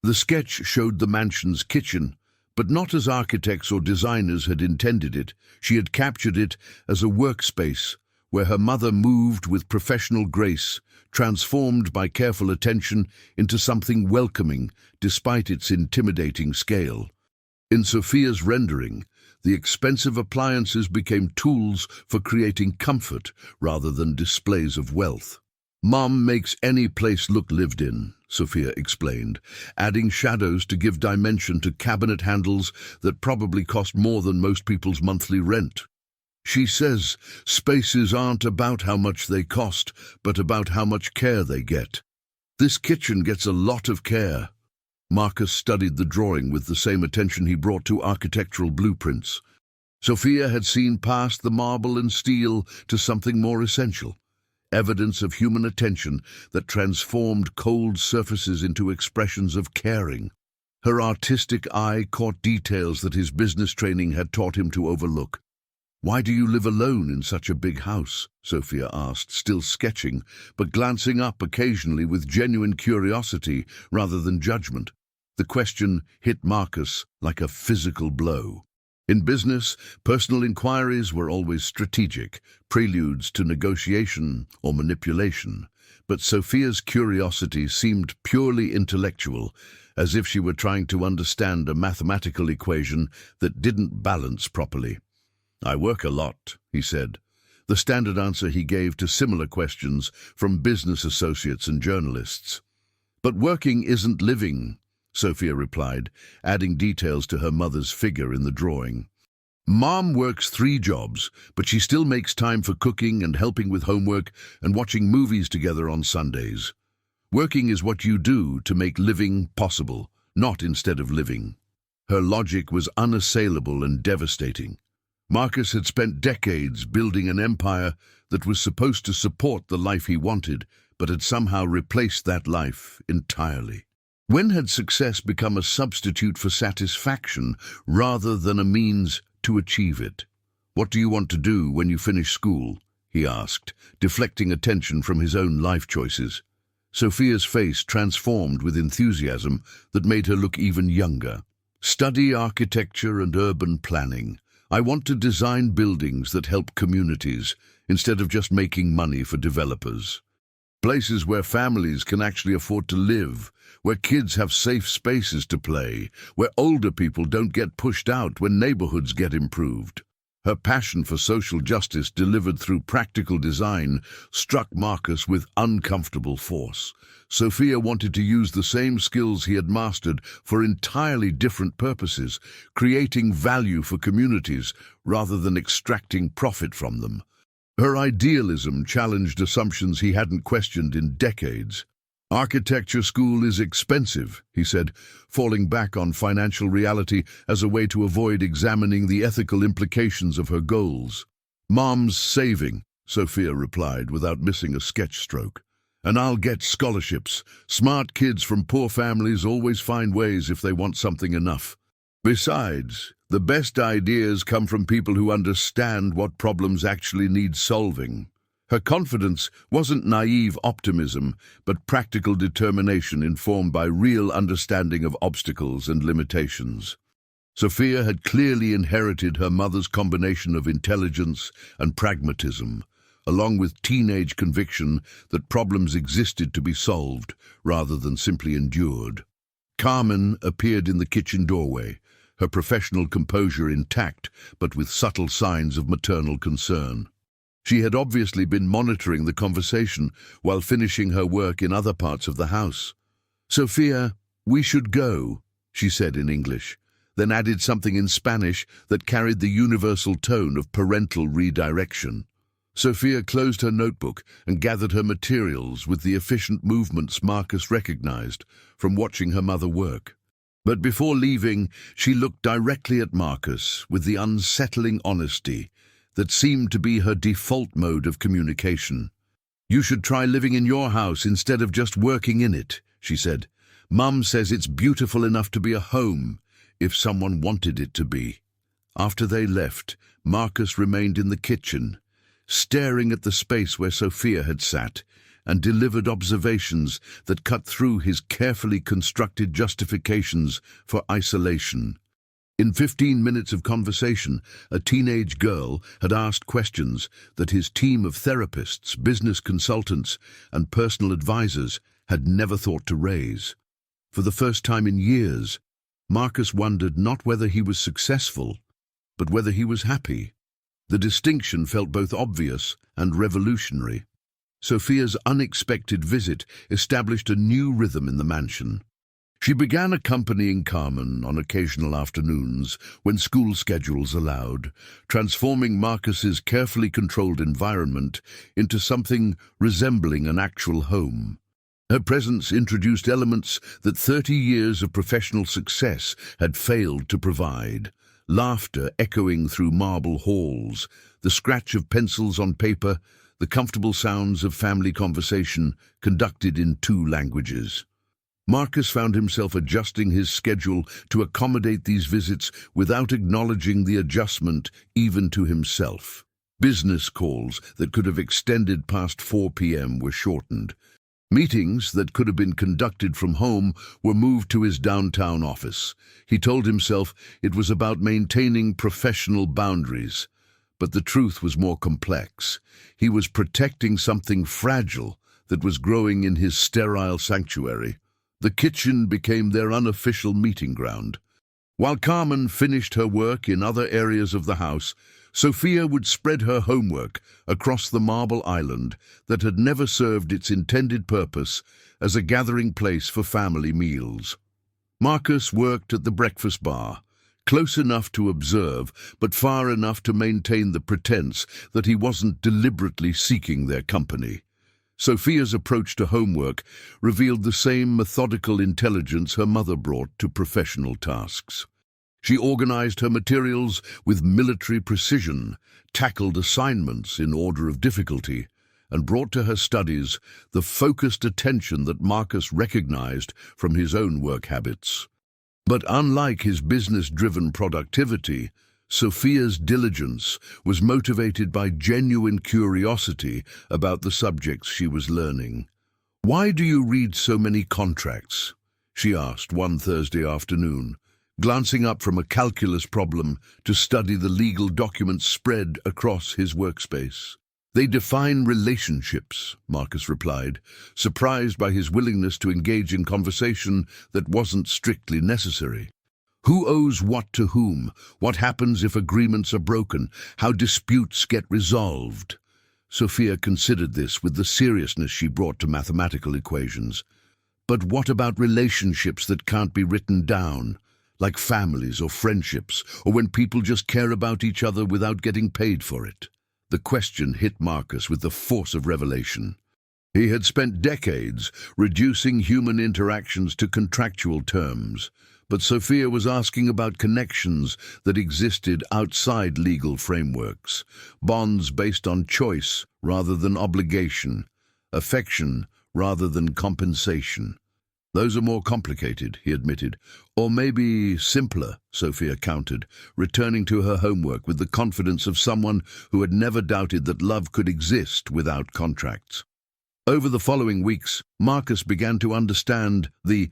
The sketch showed the mansion's kitchen, but not as architects or designers had intended it. She had captured it as a workspace where her mother moved with professional grace, transformed by careful attention into something welcoming despite its intimidating scale. In Sophia's rendering, the expensive appliances became tools for creating comfort rather than displays of wealth. "Mom makes any place look lived in," Sophia explained, adding shadows to give dimension to cabinet handles that probably cost more than most people's monthly rent. "She says spaces aren't about how much they cost, but about how much care they get. This kitchen gets a lot of care." Marcus studied the drawing with the same attention he brought to architectural blueprints. Sophia had seen past the marble and steel to something more essential. Evidence of human attention that transformed cold surfaces into expressions of caring. Her artistic eye caught details that his business training had taught him to overlook. "Why do you live alone in such a big house?" Sophia asked, still sketching, but glancing up occasionally with genuine curiosity rather than judgment. The question hit Marcus like a physical blow. In business, personal inquiries were always strategic, preludes to negotiation or manipulation. But Sophia's curiosity seemed purely intellectual, as if she were trying to understand a mathematical equation that didn't balance properly. "I work a lot," he said, the standard answer he gave to similar questions from business associates and journalists. "But working isn't living," Sophia replied, adding details to her mother's figure in the drawing. "Mom works 3 jobs, but she still makes time for cooking and helping with homework and watching movies together on Sundays. Working is what you do to make living possible, not instead of living. Her logic was unassailable and devastating. Marcus had spent decades building an empire that was supposed to support the life he wanted, but had somehow replaced that life entirely. When had success become a substitute for satisfaction rather than a means to achieve it? "What do you want to do when you finish school?" he asked, deflecting attention from his own life choices. Sophia's face transformed with enthusiasm that made her look even younger. "Study architecture and urban planning. I want to design buildings that help communities, instead of just making money for developers. Places where families can actually afford to live, where kids have safe spaces to play, where older people don't get pushed out when neighborhoods get improved." Her passion for social justice delivered through practical design struck Marcus with uncomfortable force. Sophia wanted to use the same skills he had mastered for entirely different purposes, creating value for communities rather than extracting profit from them. Her idealism challenged assumptions he hadn't questioned in decades. "Architecture school is expensive," he said, falling back on financial reality as a way to avoid examining the ethical implications of her goals. "Mom's saving," Sophia replied without missing a sketch stroke. "And I'll get scholarships. Smart kids from poor families always find ways if they want something enough. Besides, the best ideas come from people who understand what problems actually need solving." Her confidence wasn't naive optimism, but practical determination informed by real understanding of obstacles and limitations. Sophia had clearly inherited her mother's combination of intelligence and pragmatism, along with teenage conviction that problems existed to be solved rather than simply endured. Carmen appeared in the kitchen doorway, her professional composure intact, but with subtle signs of maternal concern. She had obviously been monitoring the conversation while finishing her work in other parts of the house. "Sophia, we should go," she said in English, then added something in Spanish that carried the universal tone of parental redirection. Sophia closed her notebook and gathered her materials with the efficient movements Marcus recognized from watching her mother work. But before leaving, she looked directly at Marcus with the unsettling honesty that seemed to be her default mode of communication. "You should try living in your house instead of just working in it," she said. "Mum says it's beautiful enough to be a home, if someone wanted it to be." After they left, Marcus remained in the kitchen, staring at the space where Sophia had sat, and delivered observations that cut through his carefully constructed justifications for isolation. In 15 minutes of conversation, a teenage girl had asked questions that his team of therapists, business consultants, and personal advisors had never thought to raise. For the first time in years, Marcus wondered not whether he was successful, but whether he was happy. The distinction felt both obvious and revolutionary. Sophia's unexpected visit established a new rhythm in the mansion. She began accompanying Carmen on occasional afternoons when school schedules allowed, transforming Marcus's carefully controlled environment into something resembling an actual home. Her presence introduced elements that 30 years of professional success had failed to provide. Laughter echoing through marble halls, the scratch of pencils on paper, the comfortable sounds of family conversation conducted in 2 languages. Marcus found himself adjusting his schedule to accommodate these visits without acknowledging the adjustment even to himself. Business calls that could have extended past 4 p.m. were shortened. Meetings that could have been conducted from home were moved to his downtown office. He told himself it was about maintaining professional boundaries. But the truth was more complex. He was protecting something fragile that was growing in his sterile sanctuary. The kitchen became their unofficial meeting ground. While Carmen finished her work in other areas of the house, Sophia would spread her homework across the marble island that had never served its intended purpose as a gathering place for family meals. Marcus worked at the breakfast bar, close enough to observe, but far enough to maintain the pretense that he wasn't deliberately seeking their company. Sophia's approach to homework revealed the same methodical intelligence her mother brought to professional tasks. She organized her materials with military precision, tackled assignments in order of difficulty, and brought to her studies the focused attention that Marcus recognized from his own work habits. But unlike his business-driven productivity, Sophia's diligence was motivated by genuine curiosity about the subjects she was learning. "Why do you read so many contracts?" she asked one Thursday afternoon, glancing up from a calculus problem to study the legal documents spread across his workspace. "They define relationships," Marcus replied, surprised by his willingness to engage in conversation that wasn't strictly necessary. "Who owes what to whom? What happens if agreements are broken? How disputes get resolved?" Sophia considered this with the seriousness she brought to mathematical equations. "But what about relationships that can't be written down, like families or friendships, or when people just care about each other without getting paid for it?" The question hit Marcus with the force of revelation. He had spent decades reducing human interactions to contractual terms, but Sophia was asking about connections that existed outside legal frameworks, bonds based on choice rather than obligation, affection rather than compensation. "Those are more complicated," he admitted. "Or maybe simpler," Sophia countered, returning to her homework with the confidence of someone who had never doubted that love could exist without contracts. Over the following weeks, Marcus began to understand the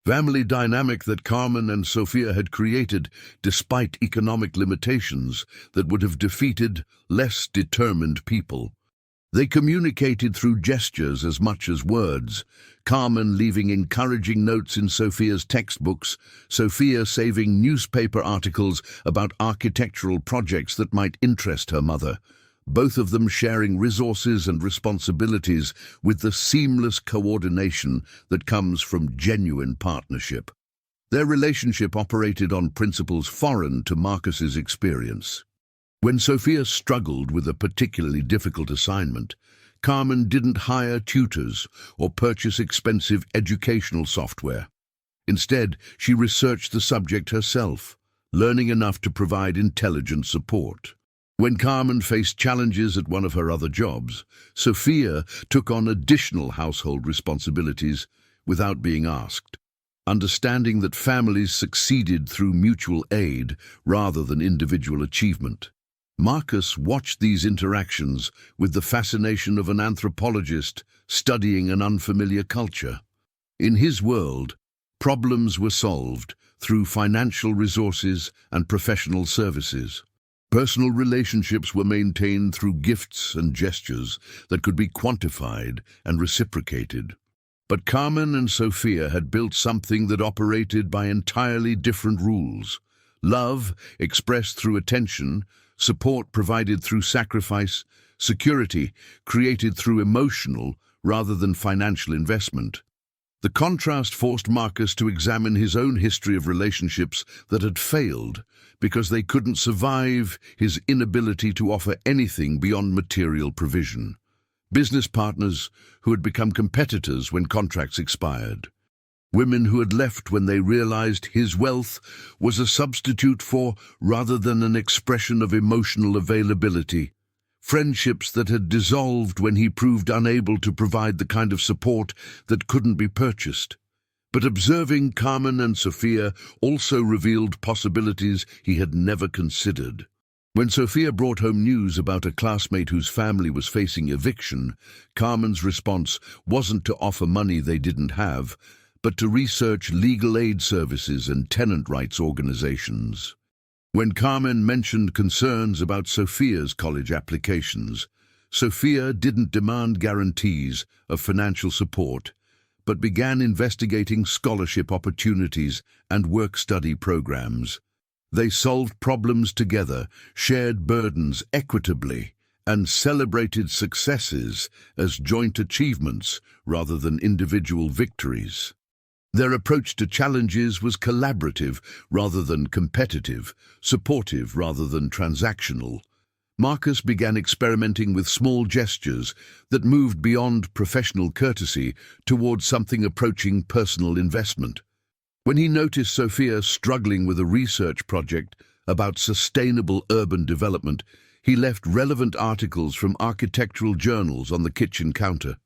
family dynamic that Carmen and Sophia had created despite economic limitations that would have defeated less determined people. They communicated through gestures as much as words, Carmen leaving encouraging notes in Sophia's textbooks, Sophia saving newspaper articles about architectural projects that might interest her mother, both of them sharing resources and responsibilities with the seamless coordination that comes from genuine partnership. Their relationship operated on principles foreign to Marcus's experience. When Sophia struggled with a particularly difficult assignment, Carmen didn't hire tutors or purchase expensive educational software. Instead, she researched the subject herself, learning enough to provide intelligent support. When Carmen faced challenges at one of her other jobs, Sophia took on additional household responsibilities without being asked, understanding that families succeeded through mutual aid rather than individual achievement. Marcus watched these interactions with the fascination of an anthropologist studying an unfamiliar culture. In his world, problems were solved through financial resources and professional services. Personal relationships were maintained through gifts and gestures that could be quantified and reciprocated. But Carmen and Sophia had built something that operated by entirely different rules. Love expressed through attention, support provided through sacrifice, security created through emotional rather than financial investment. The contrast forced Marcus to examine his own history of relationships that had failed because they couldn't survive his inability to offer anything beyond material provision. Business partners who had become competitors when contracts expired. Women who had left when they realized his wealth was a substitute for rather than an expression of emotional availability. Friendships that had dissolved when he proved unable to provide the kind of support that couldn't be purchased. But observing Carmen and Sophia also revealed possibilities he had never considered. When Sophia brought home news about a classmate whose family was facing eviction, Carmen's response wasn't to offer money they didn't have, but to research legal aid services and tenant rights organizations. When Carmen mentioned concerns about Sophia's college applications, Sophia didn't demand guarantees of financial support, but began investigating scholarship opportunities and work-study programs. They solved problems together, shared burdens equitably, and celebrated successes as joint achievements rather than individual victories. Their approach to challenges was collaborative rather than competitive, supportive rather than transactional. Marcus began experimenting with small gestures that moved beyond professional courtesy towards something approaching personal investment. When he noticed Sophia struggling with a research project about sustainable urban development, he left relevant articles from architectural journals on the kitchen counter.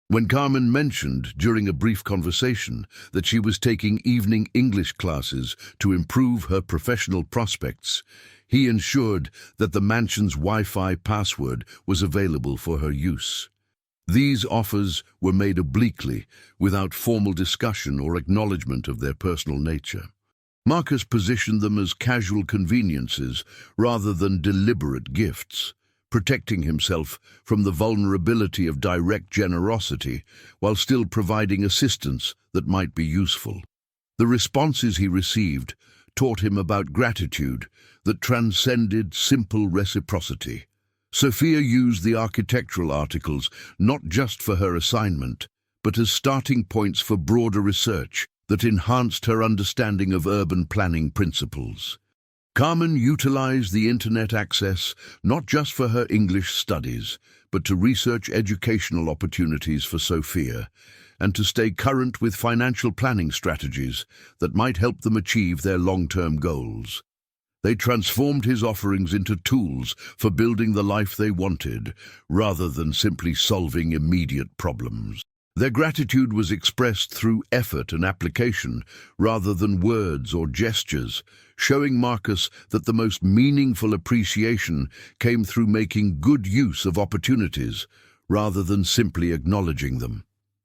When Carmen mentioned during a brief conversation that she was taking evening English classes to improve her professional prospects, he ensured that the mansion's Wi-Fi password was available for her use. These offers were made obliquely, without formal discussion or acknowledgement of their personal nature. Marcus positioned them as casual conveniences rather than deliberate gifts, protecting himself from the vulnerability of direct generosity while still providing assistance that might be useful. The responses he received taught him about gratitude that transcended simple reciprocity. Sophia used the architectural articles not just for her assignment, but as starting points for broader research that enhanced her understanding of urban planning principles. Carmen utilized the internet access not just for her English studies, but to research educational opportunities for Sophia and to stay current with financial planning strategies that might help them achieve their long-term goals. They transformed his offerings into tools for building the life they wanted, rather than simply solving immediate problems. Their gratitude was expressed through effort and application, rather than words or gestures, showing Marcus that the most meaningful appreciation came through making good use of opportunities, rather than simply acknowledging them.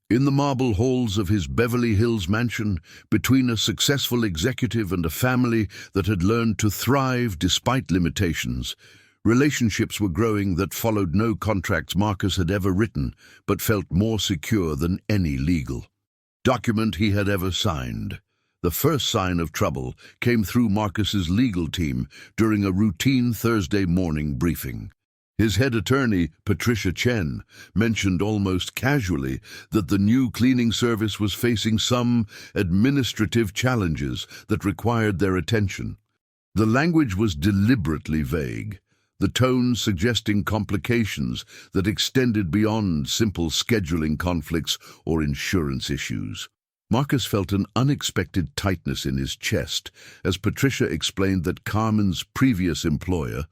In the marble halls of his Beverly Hills mansion, between a successful executive and a family that had learned to thrive despite limitations, relationships were growing that followed no contracts Marcus had ever written, but felt more secure than any legal document he had ever signed. The first sign of trouble came through Marcus's legal team during a routine Thursday morning briefing. His head attorney, Patricia Chen, mentioned almost casually that the new cleaning service was facing some administrative challenges that required their attention. The language was deliberately vague, the tone suggesting complications that extended beyond simple scheduling conflicts or insurance issues. Marcus felt an unexpected tightness in his chest as Patricia explained that Carmen's previous employer,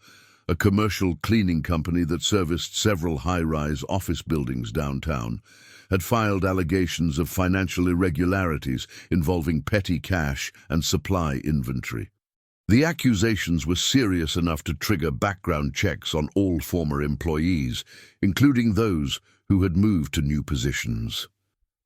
a commercial cleaning company that serviced several high-rise office buildings downtown, had filed allegations of financial irregularities involving petty cash and supply inventory. The accusations were serious enough to trigger background checks on all former employees, including those who had moved to new positions.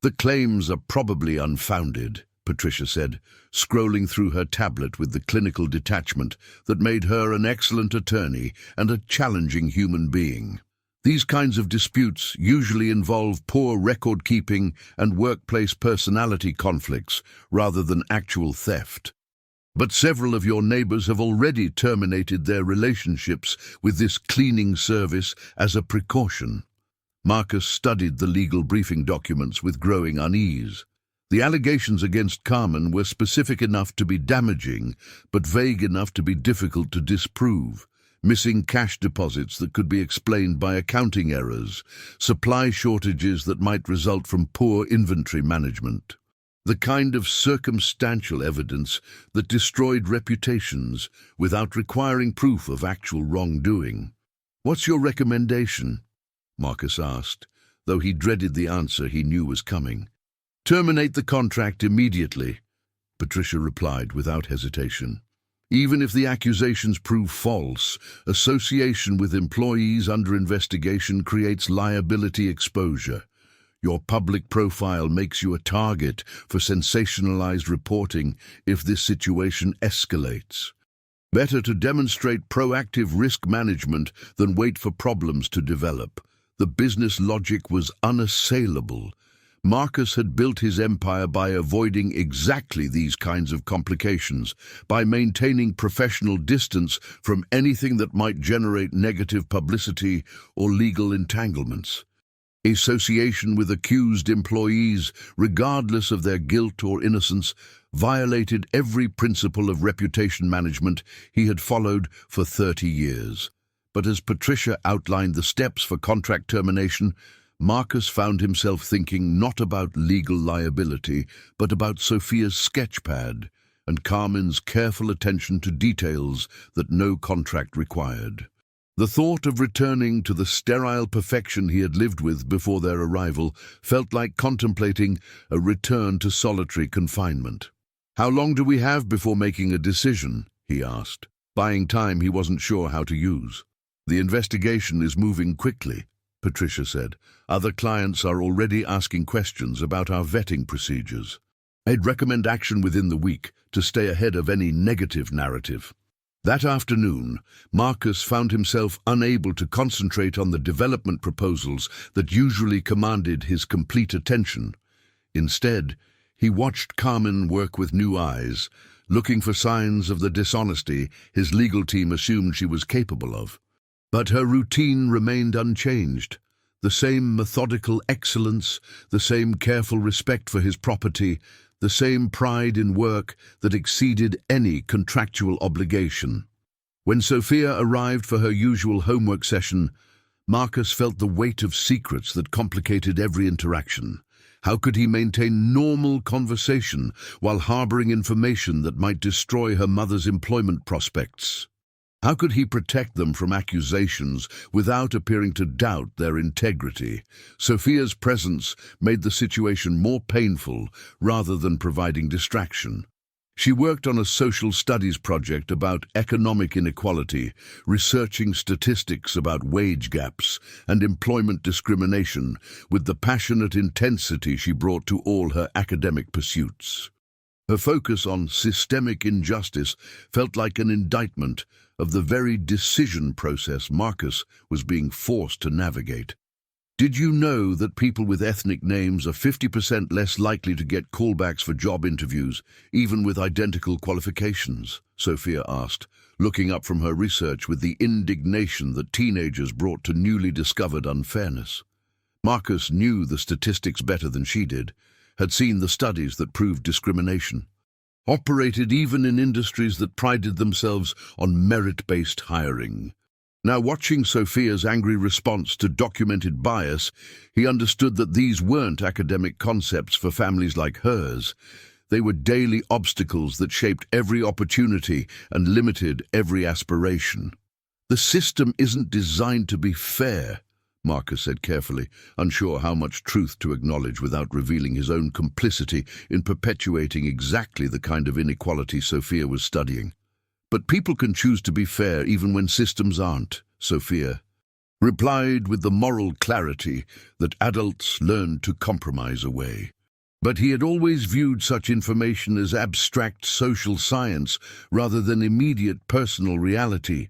"The claims are probably unfounded," Patricia said, scrolling through her tablet with the clinical detachment that made her an excellent attorney and a challenging human being. These kinds of disputes usually involve poor record-keeping and workplace personality conflicts rather than actual theft. But several of your neighbors have already terminated their relationships with this cleaning service as a precaution. Marcus studied the legal briefing documents with growing unease. The allegations against Carmen were specific enough to be damaging, but vague enough to be difficult to disprove. Missing cash deposits that could be explained by accounting errors, supply shortages that might result from poor inventory management. The kind of circumstantial evidence that destroyed reputations without requiring proof of actual wrongdoing. "What's your recommendation?" Marcus asked, though he dreaded the answer he knew was coming. "Terminate the contract immediately," Patricia replied without hesitation. "Even if the accusations prove false, association with employees under investigation creates liability exposure. Your public profile makes you a target for sensationalized reporting if this situation escalates. Better to demonstrate proactive risk management than wait for problems to develop." The business logic was unassailable. Marcus had built his empire by avoiding exactly these kinds of complications, by maintaining professional distance from anything that might generate negative publicity or legal entanglements. Association with accused employees, regardless of their guilt or innocence, violated every principle of reputation management he had followed for 30 years. But as Patricia outlined the steps for contract termination, Marcus found himself thinking not about legal liability, but about Sophia's sketchpad and Carmen's careful attention to details that no contract required. The thought of returning to the sterile perfection he had lived with before their arrival felt like contemplating a return to solitary confinement. "How long do we have before making a decision?" he asked, buying time he wasn't sure how to use. "The investigation is moving quickly," Patricia said. "Other clients are already asking questions about our vetting procedures. I'd recommend action within the week to stay ahead of any negative narrative." That afternoon, Marcus found himself unable to concentrate on the development proposals that usually commanded his complete attention. Instead, he watched Carmen work with new eyes, looking for signs of the dishonesty his legal team assumed she was capable of. But her routine remained unchanged. The same methodical excellence, the same careful respect for his property, the same pride in work that exceeded any contractual obligation. When Sophia arrived for her usual homework session, Marcus felt the weight of secrets that complicated every interaction. How could he maintain normal conversation while harboring information that might destroy her mother's employment prospects? How could he protect them from accusations without appearing to doubt their integrity? Sophia's presence made the situation more painful rather than providing distraction. She worked on a social studies project about economic inequality, researching statistics about wage gaps and employment discrimination with the passionate intensity she brought to all her academic pursuits. Her focus on systemic injustice felt like an indictment of the very decision process Marcus was being forced to navigate. "Did you know that people with ethnic names are 50% less likely to get callbacks for job interviews, even with identical qualifications?" Sophia asked, looking up from her research with the indignation that teenagers brought to newly discovered unfairness. Marcus knew the statistics better than she did, had seen the studies that proved discrimination, operated even in industries that prided themselves on merit-based hiring. Now, watching Sophia's angry response to documented bias, he understood that these weren't academic concepts for families like hers. They were daily obstacles that shaped every opportunity and limited every aspiration. "The system isn't designed to be fair," Marcus said carefully, unsure how much truth to acknowledge without revealing his own complicity in perpetuating exactly the kind of inequality Sophia was studying. "But people can choose to be fair even when systems aren't," Sophia replied with the moral clarity that adults learn to compromise away. But he had always viewed such information as abstract social science rather than immediate personal reality.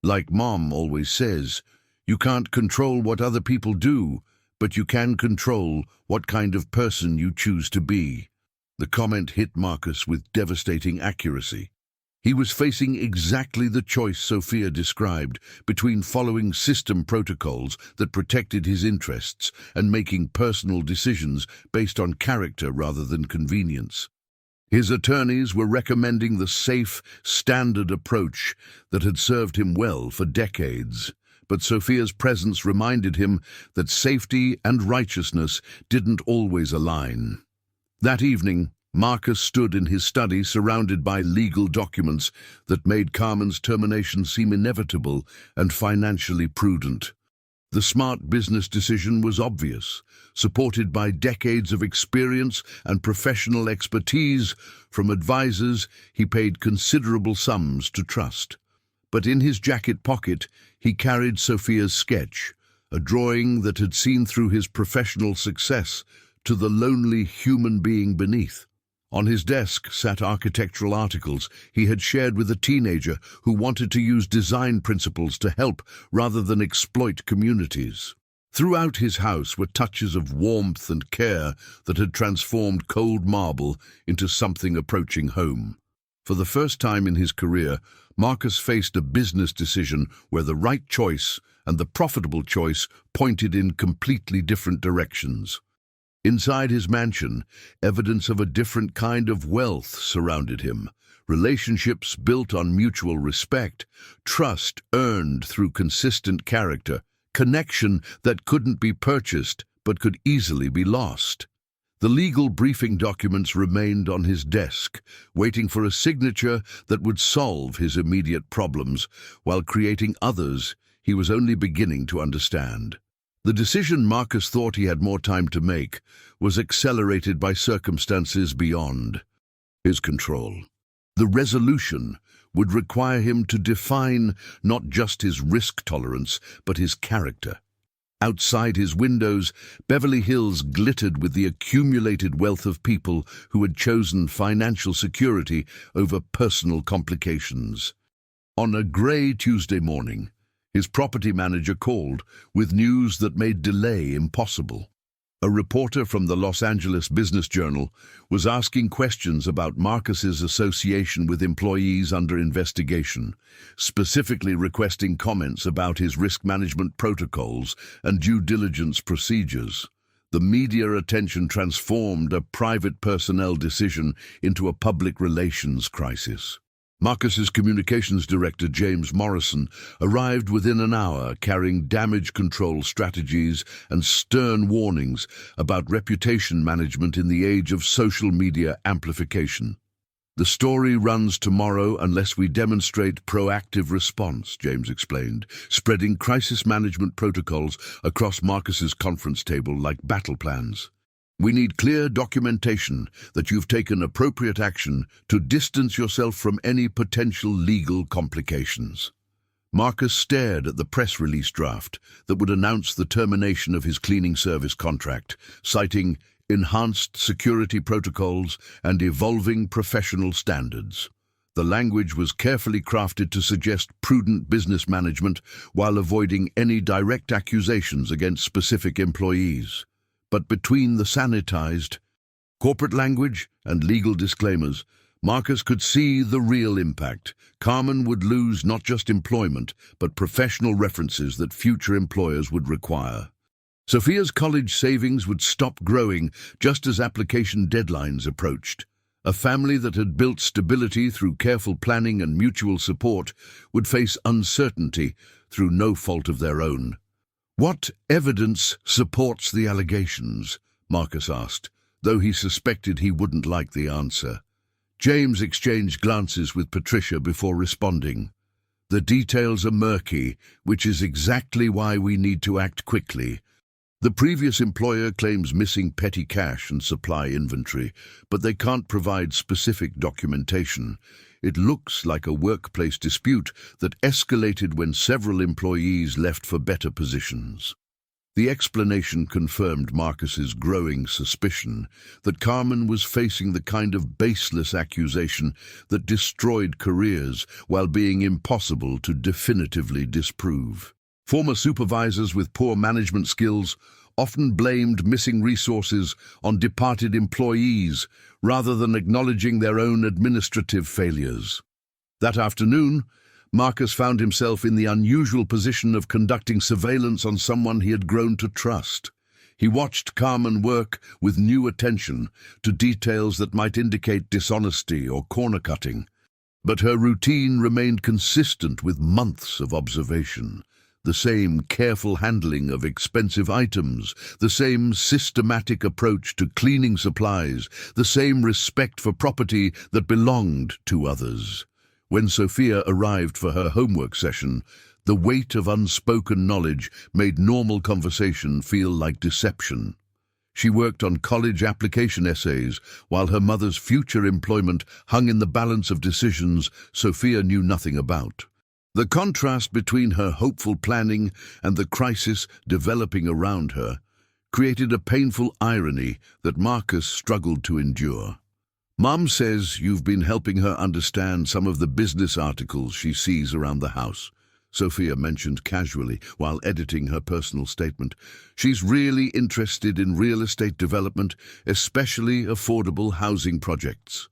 Like Mom always says, "You can't control what other people do, but you can control what kind of person you choose to be." The comment hit Marcus with devastating accuracy. He was facing exactly the choice Sophia described between following system protocols that protected his interests and making personal decisions based on character rather than convenience. His attorneys were recommending the safe, standard approach that had served him well for decades. But Sophia's presence reminded him that safety and righteousness didn't always align. That evening, Marcus stood in his study surrounded by legal documents that made Carmen's termination seem inevitable and financially prudent. The smart business decision was obvious, supported by decades of experience and professional expertise from advisors he paid considerable sums to trust. But in his jacket pocket, he carried Sophia's sketch, a drawing that had seen through his professional success to the lonely human being beneath. On his desk sat architectural articles he had shared with a teenager who wanted to use design principles to help rather than exploit communities. Throughout his house were touches of warmth and care that had transformed cold marble into something approaching home. For the first time in his career, Marcus faced a business decision where the right choice and the profitable choice pointed in completely different directions. Inside his mansion, evidence of a different kind of wealth surrounded him. relationships built on mutual respect, trust earned through consistent character, connection that couldn't be purchased but could easily be lost. The legal briefing documents remained on his desk, waiting for a signature that would solve his immediate problems, while creating others he was only beginning to understand. The decision Marcus thought he had more time to make was accelerated by circumstances beyond his control. The resolution would require him to define not just his risk tolerance, but his character. Outside his windows, Beverly Hills glittered with the accumulated wealth of people who had chosen financial security over personal complications. On a gray Tuesday morning, his property manager called with news that made delay impossible. A reporter from the Los Angeles Business Journal was asking questions about Marcus's association with employees under investigation, specifically requesting comments about his risk management protocols and due diligence procedures. The media attention transformed a private personnel decision into a public relations crisis. Marcus's communications director, James Morrison, arrived within an hour carrying damage control strategies and stern warnings about reputation management in the age of social media amplification. "The story runs tomorrow unless we demonstrate proactive response," James explained, spreading crisis management protocols across Marcus's conference table like battle plans. "We need clear documentation that you've taken appropriate action to distance yourself from any potential legal complications." Marcus stared at the press release draft that would announce the termination of his cleaning service contract, citing enhanced security protocols and evolving professional standards. The language was carefully crafted to suggest prudent business management while avoiding any direct accusations against specific employees. But between the sanitized corporate language and legal disclaimers, Marcus could see the real impact. Carmen would lose not just employment, but professional references that future employers would require. Sophia's college savings would stop growing just as application deadlines approached. A family that had built stability through careful planning and mutual support would face uncertainty through no fault of their own. "What evidence supports the allegations?" Marcus asked, though he suspected he wouldn't like the answer. James exchanged glances with Patricia before responding. "The details are murky, which is exactly why we need to act quickly. The previous employer claims missing petty cash and supply inventory, but they can't provide specific documentation. It looks like a workplace dispute that escalated when several employees left for better positions." The explanation confirmed Marcus's growing suspicion that Carmen was facing the kind of baseless accusation that destroyed careers while being impossible to definitively disprove. Former supervisors with poor management skills often blamed missing resources on departed employees rather than acknowledging their own administrative failures. That afternoon, Marcus found himself in the unusual position of conducting surveillance on someone he had grown to trust. He watched Carmen work with new attention to details that might indicate dishonesty or corner-cutting, but her routine remained consistent with months of observation. The same careful handling of expensive items, the same systematic approach to cleaning supplies, the same respect for property that belonged to others. When Sophia arrived for her homework session, the weight of unspoken knowledge made normal conversation feel like deception. She worked on college application essays, while her mother's future employment hung in the balance of decisions Sophia knew nothing about. The contrast between her hopeful planning and the crisis developing around her created a painful irony that Marcus struggled to endure. "Mom says you've been helping her understand some of the business articles she sees around the house," Sophia mentioned casually while editing her personal statement. "She's really interested in real estate development, especially affordable housing projects."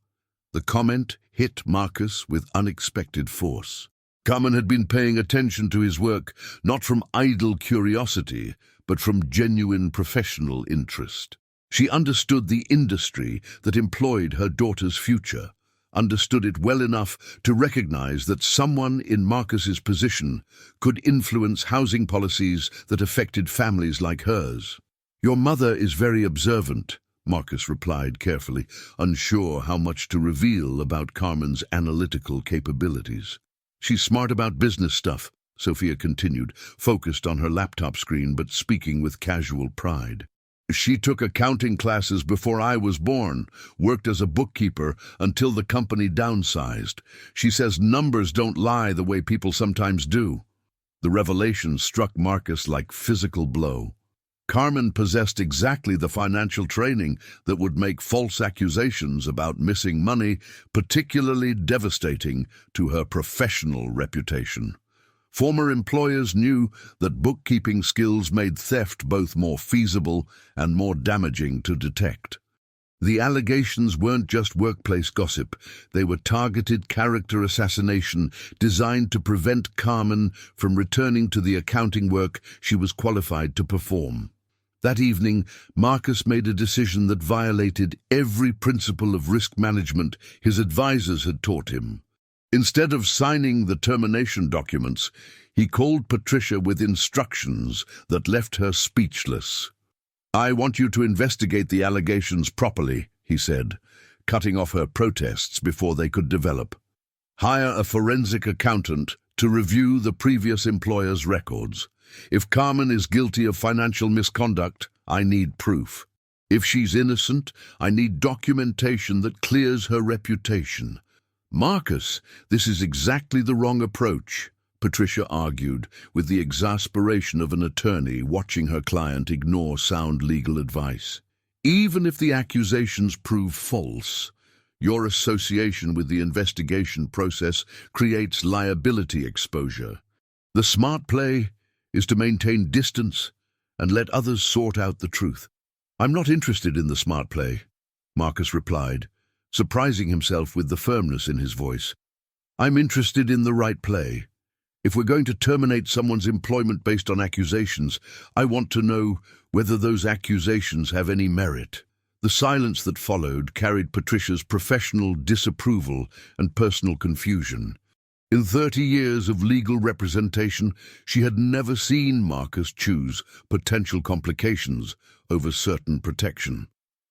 The comment hit Marcus with unexpected force. Carmen had been paying attention to his work, not from idle curiosity, but from genuine professional interest. She understood the industry that employed her daughter's future, understood it well enough to recognize that someone in Marcus's position could influence housing policies that affected families like hers. "Your mother is very observant," Marcus replied carefully, unsure how much to reveal about Carmen's analytical capabilities. "She's smart about business stuff," Sophia continued, focused on her laptop screen but speaking with casual pride. "She took accounting classes before I was born, worked as a bookkeeper until the company downsized. She says numbers don't lie the way people sometimes do." The revelation struck Marcus like physical blow. Carmen possessed exactly the financial training that would make false accusations about missing money particularly devastating to her professional reputation. Former employers knew that bookkeeping skills made theft both more feasible and more damaging to detect. The allegations weren't just workplace gossip, they were targeted character assassination designed to prevent Carmen from returning to the accounting work she was qualified to perform. That evening, Marcus made a decision that violated every principle of risk management his advisors had taught him. Instead of signing the termination documents, he called Patricia with instructions that left her speechless. "I want you to investigate the allegations properly," he said, cutting off her protests before they could develop. "Hire a forensic accountant to review the previous employer's records. If Carmen is guilty of financial misconduct, I need proof. If she's innocent, I need documentation that clears her reputation." "Marcus, this is exactly the wrong approach," Patricia argued, with the exasperation of an attorney watching her client ignore sound legal advice. "Even if the accusations prove false, your association with the investigation process creates liability exposure. The smart play is to maintain distance and let others sort out the truth." "I'm not interested in the smart play," Marcus replied, surprising himself with the firmness in his voice. "I'm interested in the right play. If we're going to terminate someone's employment based on accusations, I want to know whether those accusations have any merit." The silence that followed carried Patricia's professional disapproval and personal confusion. In 30 years of legal representation, she had never seen Marcus choose potential complications over certain protection.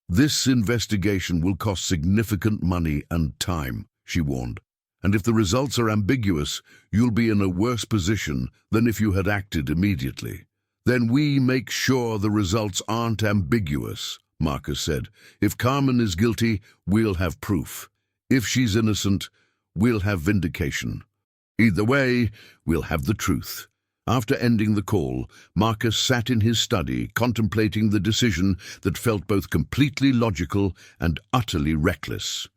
"This investigation will cost significant money and time," she warned. "And if the results are ambiguous, you'll be in a worse position than if you had acted immediately." "Then we make sure the results aren't ambiguous," Marcus said. "If Carmen is guilty, we'll have proof. If she's innocent, we'll have vindication. Either way, we'll have the truth." After ending the call, Marcus sat in his study, contemplating the decision that felt both completely logical and utterly reckless.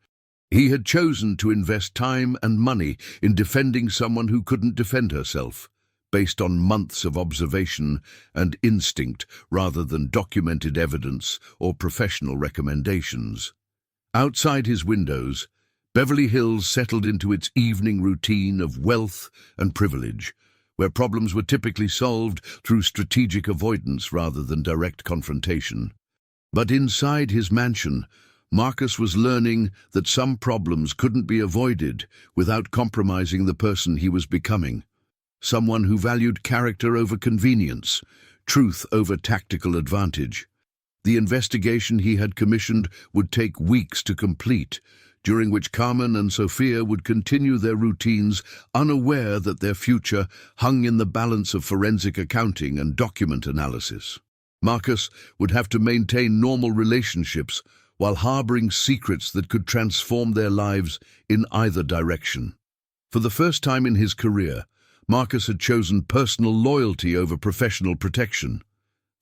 He had chosen to invest time and money in defending someone who couldn't defend herself, based on months of observation and instinct rather than documented evidence or professional recommendations. Outside his windows, Beverly Hills settled into its evening routine of wealth and privilege, where problems were typically solved through strategic avoidance rather than direct confrontation. But inside his mansion, Marcus was learning that some problems couldn't be avoided without compromising the person he was becoming. Someone who valued character over convenience, truth over tactical advantage. The investigation he had commissioned would take weeks to complete, during which Carmen and Sophia would continue their routines, unaware that their future hung in the balance of forensic accounting and document analysis. Marcus would have to maintain normal relationships while harboring secrets that could transform their lives in either direction. For the first time in his career, Marcus had chosen personal loyalty over professional protection.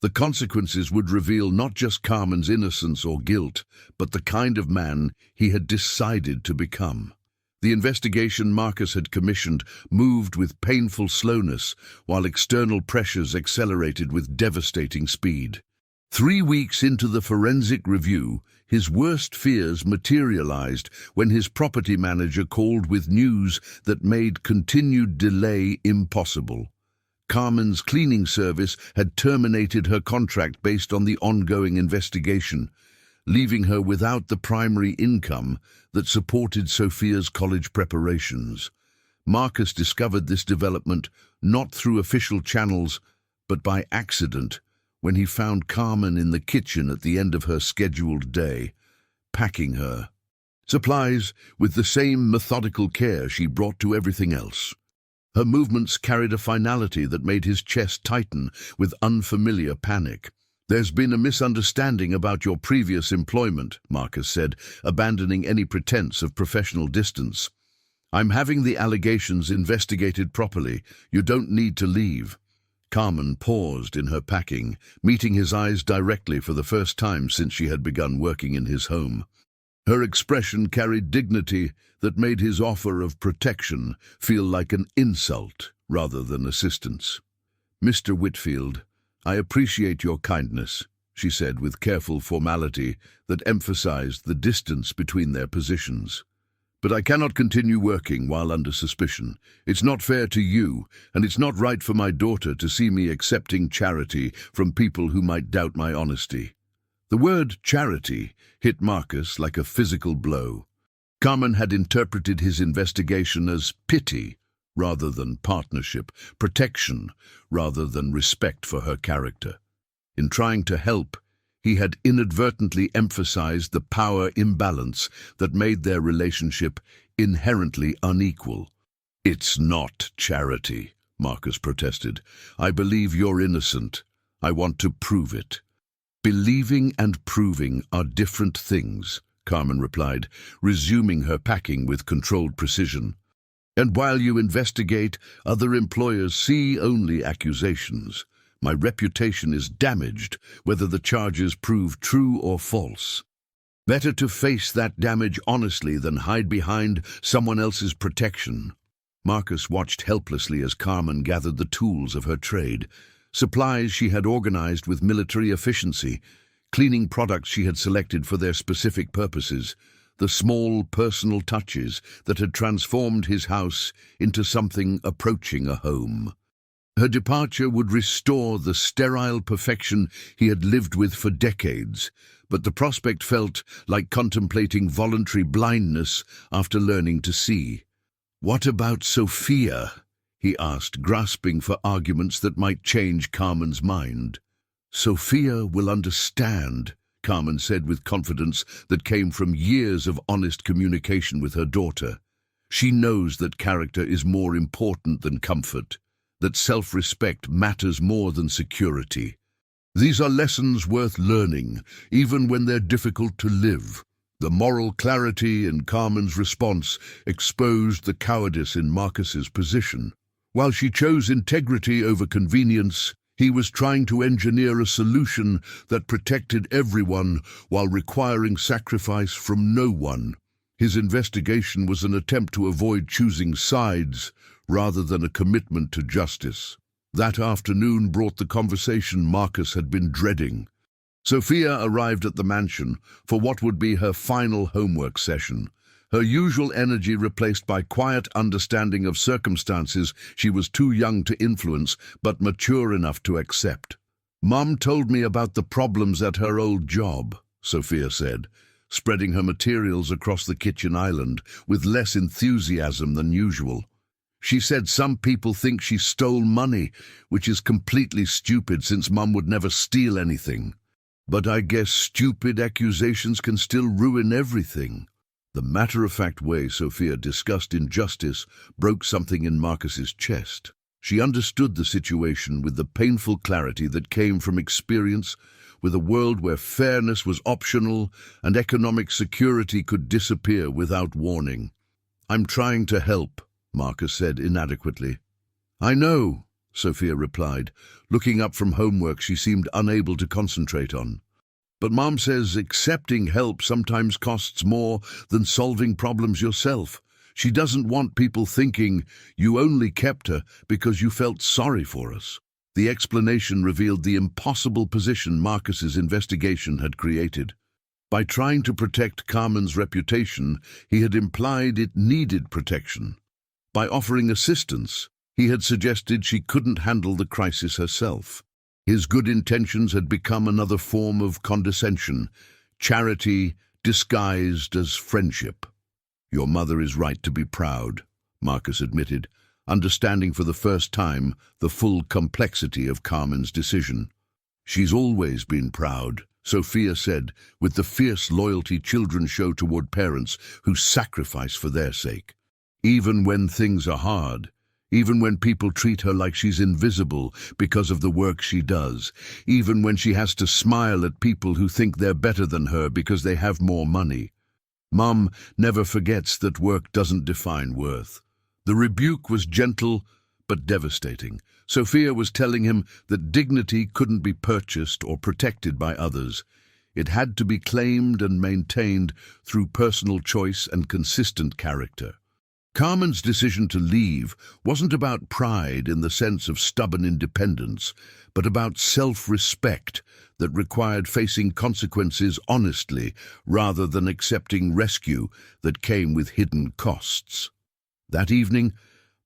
The consequences would reveal not just Carmen's innocence or guilt, but the kind of man he had decided to become. The investigation Marcus had commissioned moved with painful slowness, while external pressures accelerated with devastating speed. 3 weeks into the forensic review, his worst fears materialized when his property manager called with news that made continued delay impossible. Carmen's cleaning service had terminated her contract based on the ongoing investigation, leaving her without the primary income that supported Sophia's college preparations. Marcus discovered this development not through official channels, but by accident, when he found Carmen in the kitchen at the end of her scheduled day, packing her supplies with the same methodical care she brought to everything else. Her movements carried a finality that made his chest tighten with unfamiliar panic. "There's been a misunderstanding about your previous employment," Marcus said, abandoning any pretense of professional distance. "I'm having the allegations investigated properly. You don't need to leave." Carmen paused in her packing, meeting his eyes directly for the first time since she had begun working in his home. Her expression carried dignity that made his offer of protection feel like an insult rather than assistance. "Mr. Whitfield, I appreciate your kindness," she said with careful formality that emphasized the distance between their positions. "But I cannot continue working while under suspicion. It's not fair to you, and it's not right for my daughter to see me accepting charity from people who might doubt my honesty." The word charity hit Marcus like a physical blow. Carmen had interpreted his investigation as pity rather than partnership, protection rather than respect for her character. In trying to help, he had inadvertently emphasized the power imbalance that made their relationship inherently unequal. "It's not charity," Marcus protested. "I believe you're innocent. I want to prove it." "Believing and proving are different things," Carmen replied, resuming her packing with controlled precision. "And while you investigate, other employers see only accusations. My reputation is damaged, whether the charges prove true or false. Better to face that damage honestly than hide behind someone else's protection." Marcus watched helplessly as Carmen gathered the tools of her trade, supplies she had organized with military efficiency, cleaning products she had selected for their specific purposes, the small personal touches that had transformed his house into something approaching a home. Her departure would restore the sterile perfection he had lived with for decades, but the prospect felt like contemplating voluntary blindness after learning to see. "What about Sophia?" he asked, grasping for arguments that might change Carmen's mind. "Sophia will understand," Carmen said with confidence that came from years of honest communication with her daughter. "She knows that character is more important than comfort, that self-respect matters more than security. These are lessons worth learning, even when they're difficult to live." The moral clarity in Carmen's response exposed the cowardice in Marcus's position. While she chose integrity over convenience, he was trying to engineer a solution that protected everyone while requiring sacrifice from no one. His investigation was an attempt to avoid choosing sides rather than a commitment to justice. That afternoon brought the conversation Marcus had been dreading. Sophia arrived at the mansion for what would be her final homework session, her usual energy replaced by quiet understanding of circumstances she was too young to influence but mature enough to accept. "Mom told me about the problems at her old job," Sophia said, spreading her materials across the kitchen island with less enthusiasm than usual. "She said some people think she stole money, which is completely stupid since Mom would never steal anything. But I guess stupid accusations can still ruin everything." The matter-of-fact way Sophia discussed injustice broke something in Marcus's chest. She understood the situation with the painful clarity that came from experience with a world where fairness was optional and economic security could disappear without warning. "I'm trying to help," Marcus said inadequately. "I know," Sophia replied, looking up from homework she seemed unable to concentrate on. "But Mom says accepting help sometimes costs more than solving problems yourself. She doesn't want people thinking you only kept her because you felt sorry for us." The explanation revealed the impossible position Marcus's investigation had created. By trying to protect Carmen's reputation, he had implied it needed protection. By offering assistance, he had suggested she couldn't handle the crisis herself. His good intentions had become another form of condescension, charity disguised as friendship. "Your mother is right to be proud," Marcus admitted, understanding for the first time the full complexity of Carmen's decision. "She's always been proud," Sophia said, with the fierce loyalty children show toward parents who sacrifice for their sake. "Even when things are hard, even when people treat her like she's invisible because of the work she does, even when she has to smile at people who think they're better than her because they have more money. Mom never forgets that work doesn't define worth." The rebuke was gentle but devastating. Sophia was telling him that dignity couldn't be purchased or protected by others. It had to be claimed and maintained through personal choice and consistent character. Carmen's decision to leave wasn't about pride in the sense of stubborn independence, but about self-respect that required facing consequences honestly rather than accepting rescue that came with hidden costs. That evening,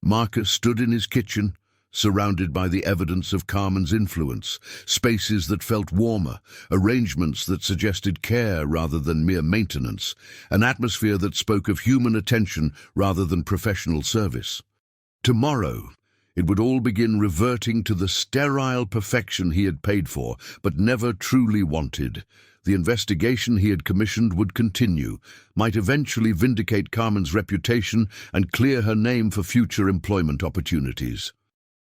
Marcus stood in his kitchen, surrounded by the evidence of Carmen's influence, spaces that felt warmer, arrangements that suggested care rather than mere maintenance, an atmosphere that spoke of human attention rather than professional service. Tomorrow, it would all begin reverting to the sterile perfection he had paid for, but never truly wanted. The investigation he had commissioned would continue, might eventually vindicate Carmen's reputation and clear her name for future employment opportunities.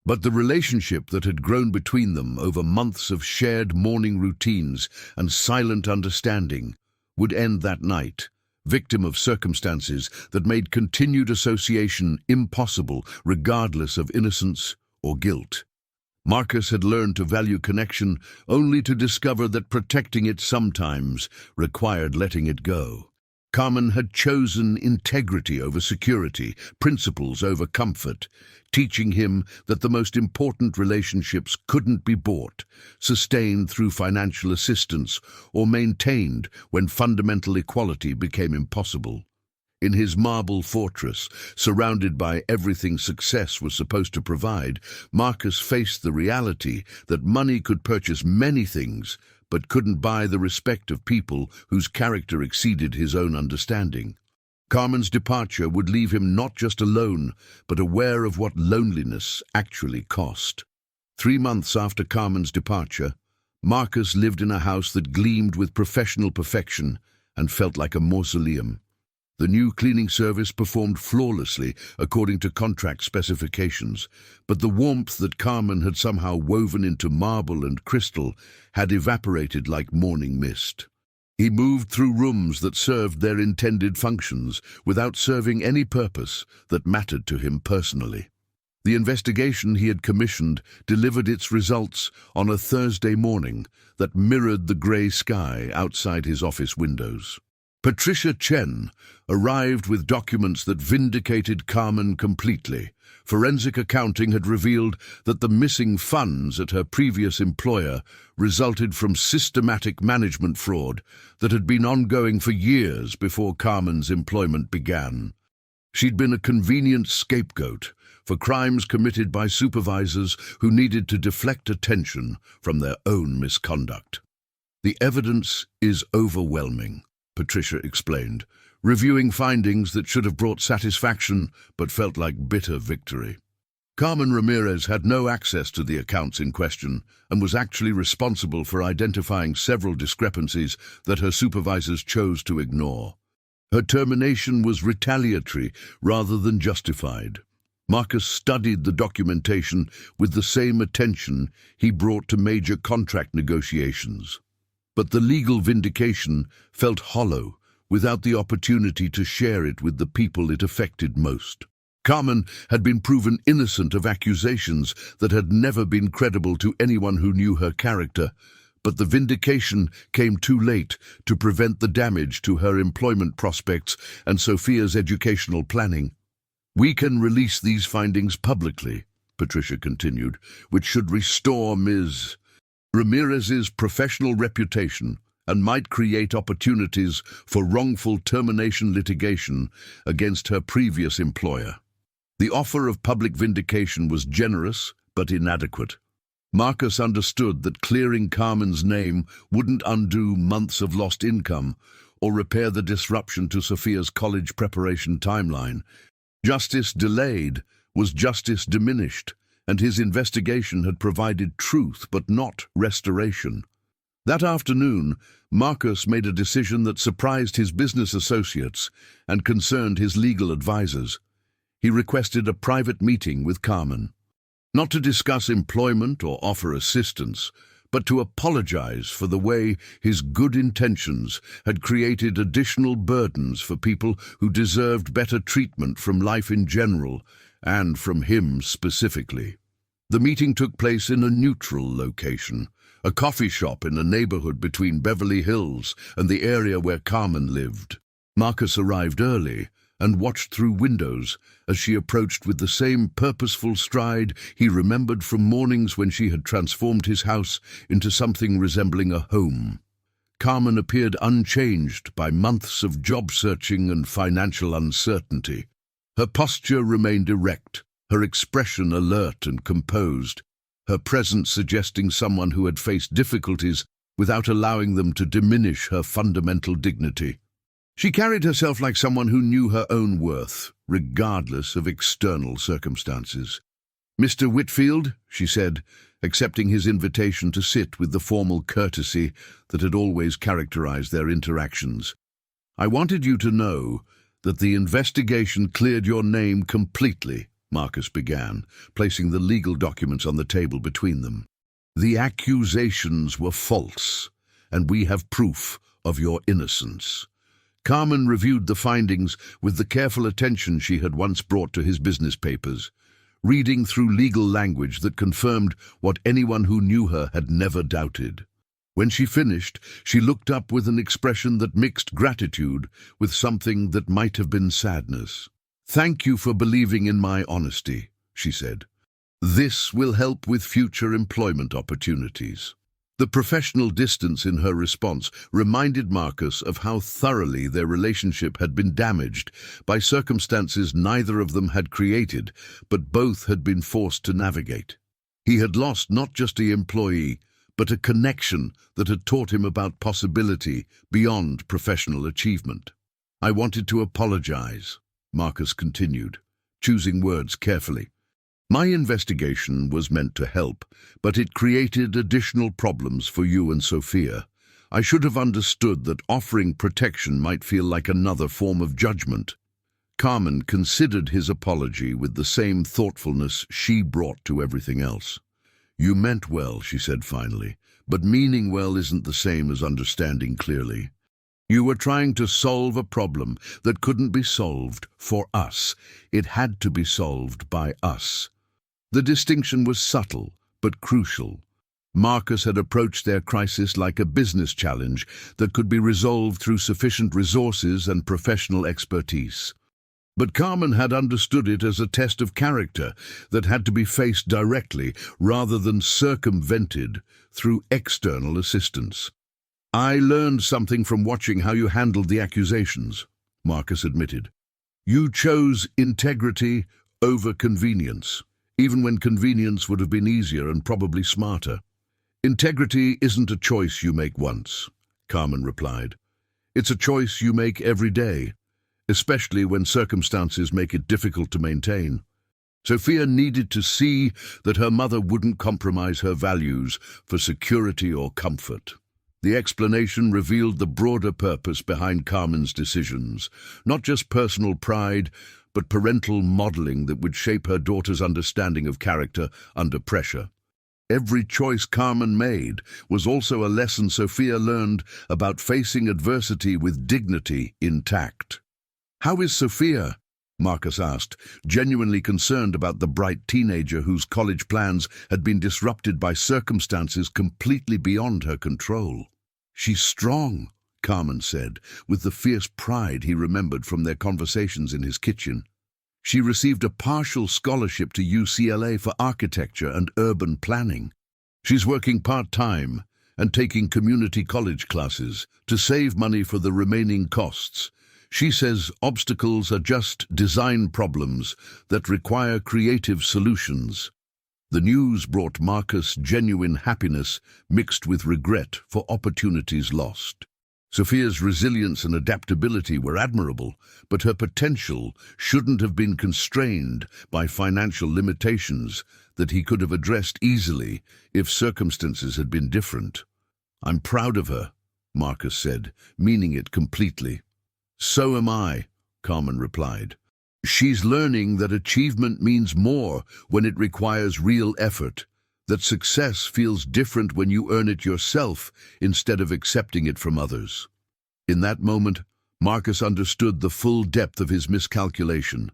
But the relationship that had grown between them over months of shared morning routines and silent understanding would end that night, victim of circumstances that made continued association impossible regardless of innocence or guilt. Marcus had learned to value connection only to discover that protecting it sometimes required letting it go. Carmen had chosen integrity over security, principles over comfort, teaching him that the most important relationships couldn't be bought, sustained through financial assistance, or maintained when fundamental equality became impossible. In his marble fortress, surrounded by everything success was supposed to provide, Marcus faced the reality that money could purchase many things, but couldn't buy the respect of people whose character exceeded his own understanding. Carmen's departure would leave him not just alone, but aware of what loneliness actually cost. 3 months after Carmen's departure, Marcus lived in a house that gleamed with professional perfection and felt like a mausoleum. The new cleaning service performed flawlessly according to contract specifications, but the warmth that Carmen had somehow woven into marble and crystal had evaporated like morning mist. He moved through rooms that served their intended functions without serving any purpose that mattered to him personally. The investigation he had commissioned delivered its results on a Thursday morning that mirrored the grey sky outside his office windows. Patricia Chen arrived with documents that vindicated Carmen completely. Forensic accounting had revealed that the missing funds at her previous employer resulted from systematic management fraud that had been ongoing for years before Carmen's employment began. She'd been a convenient scapegoat for crimes committed by supervisors who needed to deflect attention from their own misconduct. "The evidence is overwhelming," Patricia explained, reviewing findings that should have brought satisfaction but felt like bitter victory. Carmen Ramirez had no access to the accounts in question and was actually responsible for identifying several discrepancies that her supervisors chose to ignore. Her termination was retaliatory rather than justified. Marcus studied the documentation with the same attention he brought to major contract negotiations. But the legal vindication felt hollow without the opportunity to share it with the people it affected most. Carmen had been proven innocent of accusations that had never been credible to anyone who knew her character, but the vindication came too late to prevent the damage to her employment prospects and Sophia's educational planning. "We can release these findings publicly," Patricia continued, "which should restore Ms. Ramirez's professional reputation and might create opportunities for wrongful termination litigation against her previous employer." The offer of public vindication was generous but inadequate. Marcus understood that clearing Carmen's name wouldn't undo months of lost income or repair the disruption to Sophia's college preparation timeline. Justice delayed was justice diminished, and his investigation had provided truth but not restoration. That afternoon, Marcus made a decision that surprised his business associates and concerned his legal advisors. He requested a private meeting with Carmen, not to discuss employment or offer assistance, but to apologize for the way his good intentions had created additional burdens for people who deserved better treatment from life in general and from him specifically. The meeting took place in a neutral location, a coffee shop in a neighborhood between Beverly Hills and the area where Carmen lived. Marcus arrived early and watched through windows as she approached with the same purposeful stride he remembered from mornings when she had transformed his house into something resembling a home. Carmen appeared unchanged by months of job searching and financial uncertainty. Her posture remained erect, her expression alert and composed, her presence suggesting someone who had faced difficulties without allowing them to diminish her fundamental dignity. She carried herself like someone who knew her own worth, regardless of external circumstances. "Mr. Whitfield," she said, accepting his invitation to sit with the formal courtesy that had always characterized their interactions. "I wanted you to know that the investigation cleared your name completely," Marcus began, placing the legal documents on the table between them. "The accusations were false, and we have proof of your innocence." Carmen reviewed the findings with the careful attention she had once brought to his business papers, reading through legal language that confirmed what anyone who knew her had never doubted. When she finished, she looked up with an expression that mixed gratitude with something that might have been sadness. "Thank you for believing in my honesty," she said. "This will help with future employment opportunities." The professional distance in her response reminded Marcus of how thoroughly their relationship had been damaged by circumstances neither of them had created, but both had been forced to navigate. He had lost not just an employee, but a connection that had taught him about possibility beyond professional achievement. "I wanted to apologize," Marcus continued, choosing words carefully. "My investigation was meant to help, but it created additional problems for you and Sophia. I should have understood that offering protection might feel like another form of judgment." Carmen considered his apology with the same thoughtfulness she brought to everything else. "You meant well," she said finally, "but meaning well isn't the same as understanding clearly. You were trying to solve a problem that couldn't be solved for us. It had to be solved by us." The distinction was subtle, but crucial. Marcus had approached their crisis like a business challenge that could be resolved through sufficient resources and professional expertise. But Carmen had understood it as a test of character that had to be faced directly rather than circumvented through external assistance. "I learned something from watching how you handled the accusations," Marcus admitted. "You chose integrity over convenience, even when convenience would have been easier and probably smarter." "Integrity isn't a choice you make once," Carmen replied. "It's a choice you make every day, especially when circumstances make it difficult to maintain." Sophia needed to see that her mother wouldn't compromise her values for security or comfort. The explanation revealed the broader purpose behind Carmen's decisions, not just personal pride, but parental modeling that would shape her daughter's understanding of character under pressure. Every choice Carmen made was also a lesson Sophia learned about facing adversity with dignity intact. "How is Sophia?" Marcus asked, genuinely concerned about the bright teenager whose college plans had been disrupted by circumstances completely beyond her control. "She's strong," Carmen said, with the fierce pride he remembered from their conversations in his kitchen. "She received a partial scholarship to UCLA for architecture and urban planning. She's working part-time and taking community college classes to save money for the remaining costs. She says obstacles are just design problems that require creative solutions." The news brought Marcus genuine happiness mixed with regret for opportunities lost. Sophia's resilience and adaptability were admirable, but her potential shouldn't have been constrained by financial limitations that he could have addressed easily if circumstances had been different. "I'm proud of her," Marcus said, meaning it completely. "So am I," Carmen replied. "She's learning that achievement means more when it requires real effort, that success feels different when you earn it yourself instead of accepting it from others." In that moment, Marcus understood the full depth of his miscalculation.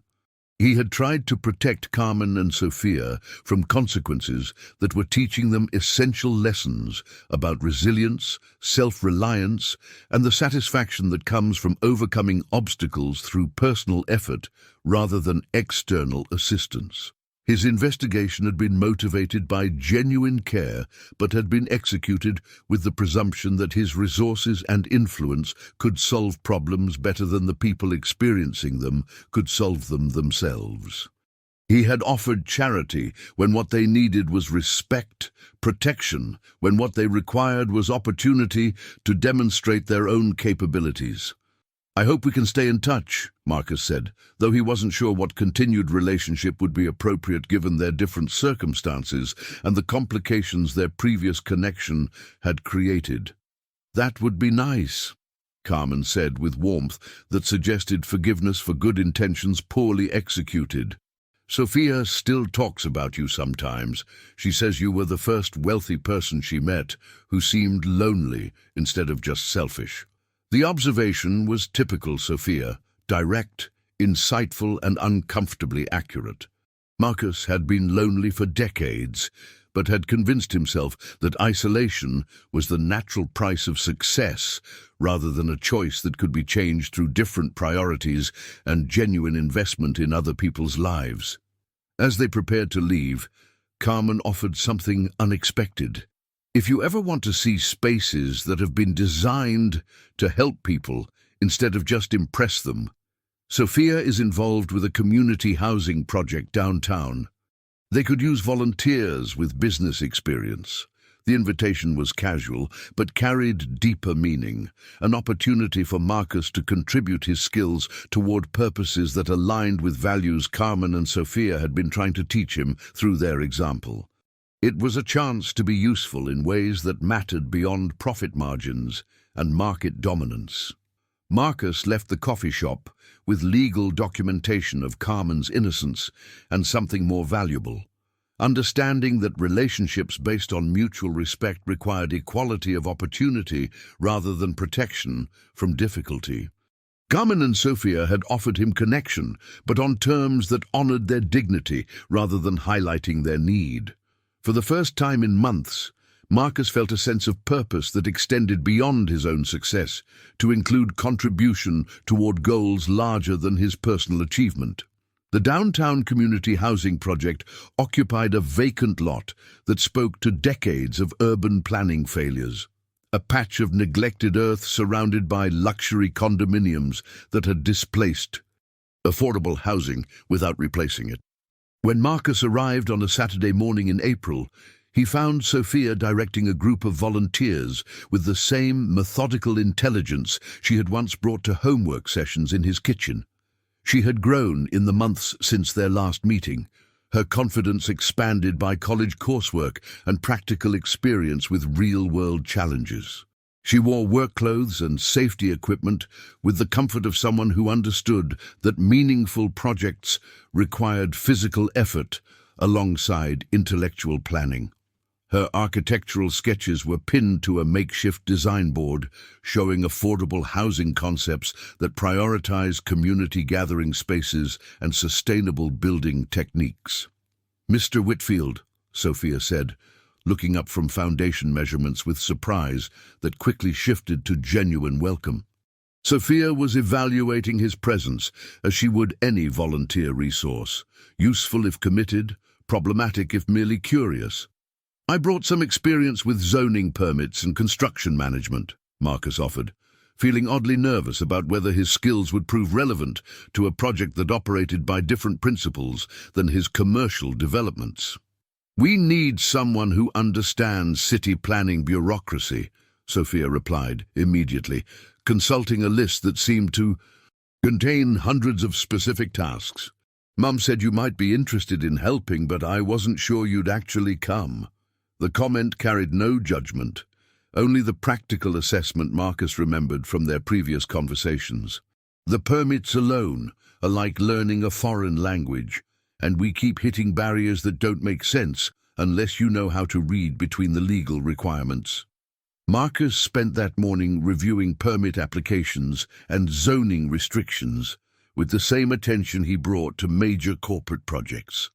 He had tried to protect Carmen and Sophia from consequences that were teaching them essential lessons about resilience, self-reliance, and the satisfaction that comes from overcoming obstacles through personal effort rather than external assistance. His investigation had been motivated by genuine care, but had been executed with the presumption that his resources and influence could solve problems better than the people experiencing them could solve them themselves. He had offered charity when what they needed was respect, protection when what they required was opportunity to demonstrate their own capabilities. "I hope we can stay in touch," Marcus said, though he wasn't sure what continued relationship would be appropriate given their different circumstances and the complications their previous connection had created. "That would be nice," Carmen said with warmth that suggested forgiveness for good intentions poorly executed. "Sophia still talks about you sometimes. She says you were the first wealthy person she met who seemed lonely instead of just selfish." The observation was typical Sophia, direct, insightful, and uncomfortably accurate. Marcus had been lonely for decades, but had convinced himself that isolation was the natural price of success rather than a choice that could be changed through different priorities and genuine investment in other people's lives. As they prepared to leave, Carmen offered something unexpected. "If you ever want to see spaces that have been designed to help people instead of just impress them, Sophia is involved with a community housing project downtown. They could use volunteers with business experience." The invitation was casual, but carried deeper meaning, an opportunity for Marcus to contribute his skills toward purposes that aligned with values Carmen and Sophia had been trying to teach him through their example. It was a chance to be useful in ways that mattered beyond profit margins and market dominance. Marcus left the coffee shop with legal documentation of Carmen's innocence and something more valuable, understanding that relationships based on mutual respect required equality of opportunity rather than protection from difficulty. Carmen and Sophia had offered him connection, but on terms that honored their dignity rather than highlighting their need. For the first time in months, Marcus felt a sense of purpose that extended beyond his own success, to include contribution toward goals larger than his personal achievement. The downtown community housing project occupied a vacant lot that spoke to decades of urban planning failures, a patch of neglected earth surrounded by luxury condominiums that had displaced affordable housing without replacing it. When Marcus arrived on a Saturday morning in April, he found Sophia directing a group of volunteers with the same methodical intelligence she had once brought to homework sessions in his kitchen. She had grown in the months since their last meeting, her confidence expanded by college coursework and practical experience with real-world challenges. She wore work clothes and safety equipment with the comfort of someone who understood that meaningful projects required physical effort alongside intellectual planning. Her architectural sketches were pinned to a makeshift design board, showing affordable housing concepts that prioritize community gathering spaces and sustainable building techniques. "Mr. Whitfield," Sophia said, looking up from foundation measurements with surprise that quickly shifted to genuine welcome. Sophia was evaluating his presence as she would any volunteer resource, useful if committed, problematic if merely curious. "I brought some experience with zoning permits and construction management," Marcus offered, feeling oddly nervous about whether his skills would prove relevant to a project that operated by different principles than his commercial developments. "We need someone who understands city planning bureaucracy," Sophia replied immediately, consulting a list that seemed to contain hundreds of specific tasks. "Mum said you might be interested in helping, but I wasn't sure you'd actually come." The comment carried no judgment, only the practical assessment Marcus remembered from their previous conversations. "The permits alone are like learning a foreign language, and we keep hitting barriers that don't make sense unless you know how to read between the legal requirements." Marcus spent that morning reviewing permit applications and zoning restrictions with the same attention he brought to major corporate projects.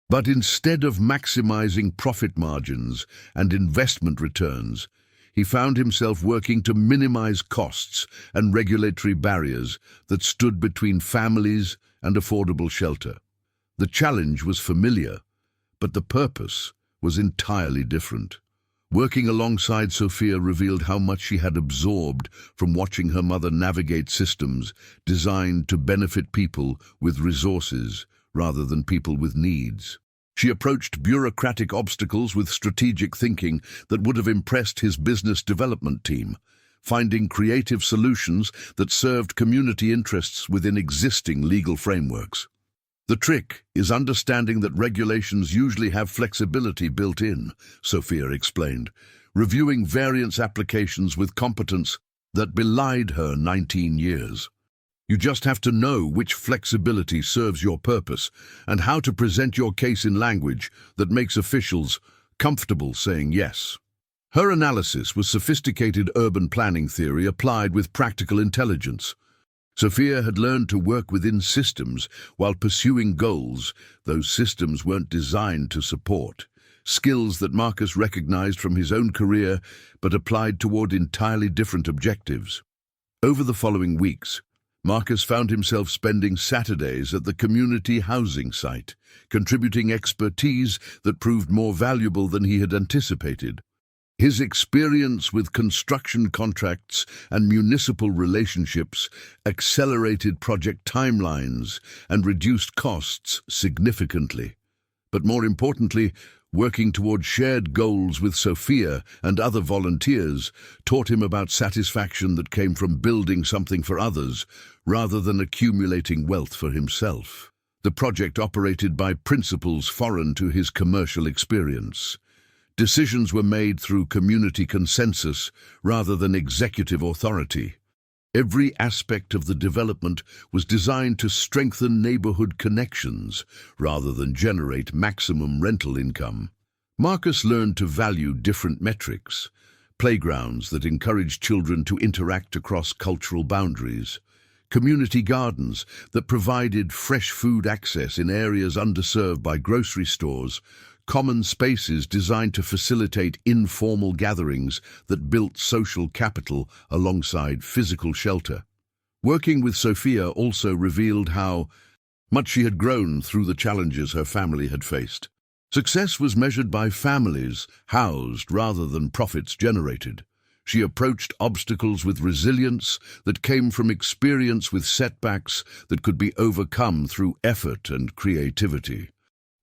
But instead of maximizing profit margins and investment returns, he found himself working to minimize costs and regulatory barriers that stood between families and affordable shelter. The challenge was familiar, but the purpose was entirely different. Working alongside Sophia revealed how much she had absorbed from watching her mother navigate systems designed to benefit people with resources rather than people with needs. She approached bureaucratic obstacles with strategic thinking that would have impressed his business development team, finding creative solutions that served community interests within existing legal frameworks. "The trick is understanding that regulations usually have flexibility built in," Sophia explained, reviewing variance applications with competence that belied her 19 years. "You just have to know which flexibility serves your purpose and how to present your case in language that makes officials comfortable saying yes." Her analysis was sophisticated urban planning theory applied with practical intelligence. Sophia had learned to work within systems while pursuing goals those systems weren't designed to support, skills that Marcus recognized from his own career but applied toward entirely different objectives. Over the following weeks, Marcus found himself spending Saturdays at the community housing site, contributing expertise that proved more valuable than he had anticipated. His experience with construction contracts and municipal relationships accelerated project timelines and reduced costs significantly. But more importantly, working toward shared goals with Sophia and other volunteers taught him about satisfaction that came from building something for others rather than accumulating wealth for himself. The project operated by principles foreign to his commercial experience. Decisions were made through community consensus rather than executive authority. Every aspect of the development was designed to strengthen neighborhood connections rather than generate maximum rental income. Marcus learned to value different metrics: playgrounds that encouraged children to interact across cultural boundaries, community gardens that provided fresh food access in areas underserved by grocery stores, common spaces designed to facilitate informal gatherings that built social capital alongside physical shelter. Working with Sophia also revealed how much she had grown through the challenges her family had faced. Success was measured by families housed rather than profits generated. She approached obstacles with resilience that came from experience with setbacks that could be overcome through effort and creativity.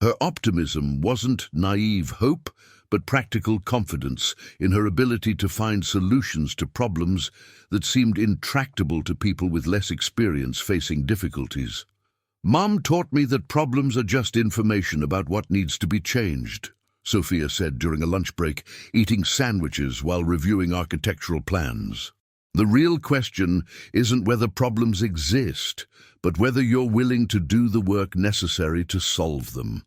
Her optimism wasn't naive hope, but practical confidence in her ability to find solutions to problems that seemed intractable to people with less experience facing difficulties. "Mom taught me that problems are just information about what needs to be changed," Sophia said during a lunch break, eating sandwiches while reviewing architectural plans. "The real question isn't whether problems exist, but whether you're willing to do the work necessary to solve them."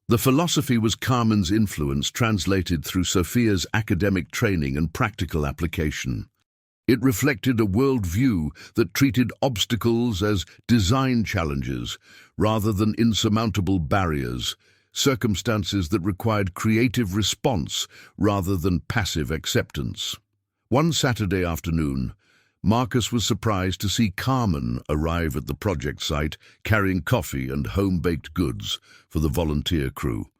The philosophy was Carmen's influence translated through Sophia's academic training and practical application. It reflected a worldview that treated obstacles as design challenges rather than insurmountable barriers, circumstances that required creative response rather than passive acceptance. One Saturday afternoon, Marcus was surprised to see Carmen arrive at the project site carrying coffee and home-baked goods for the volunteer crew.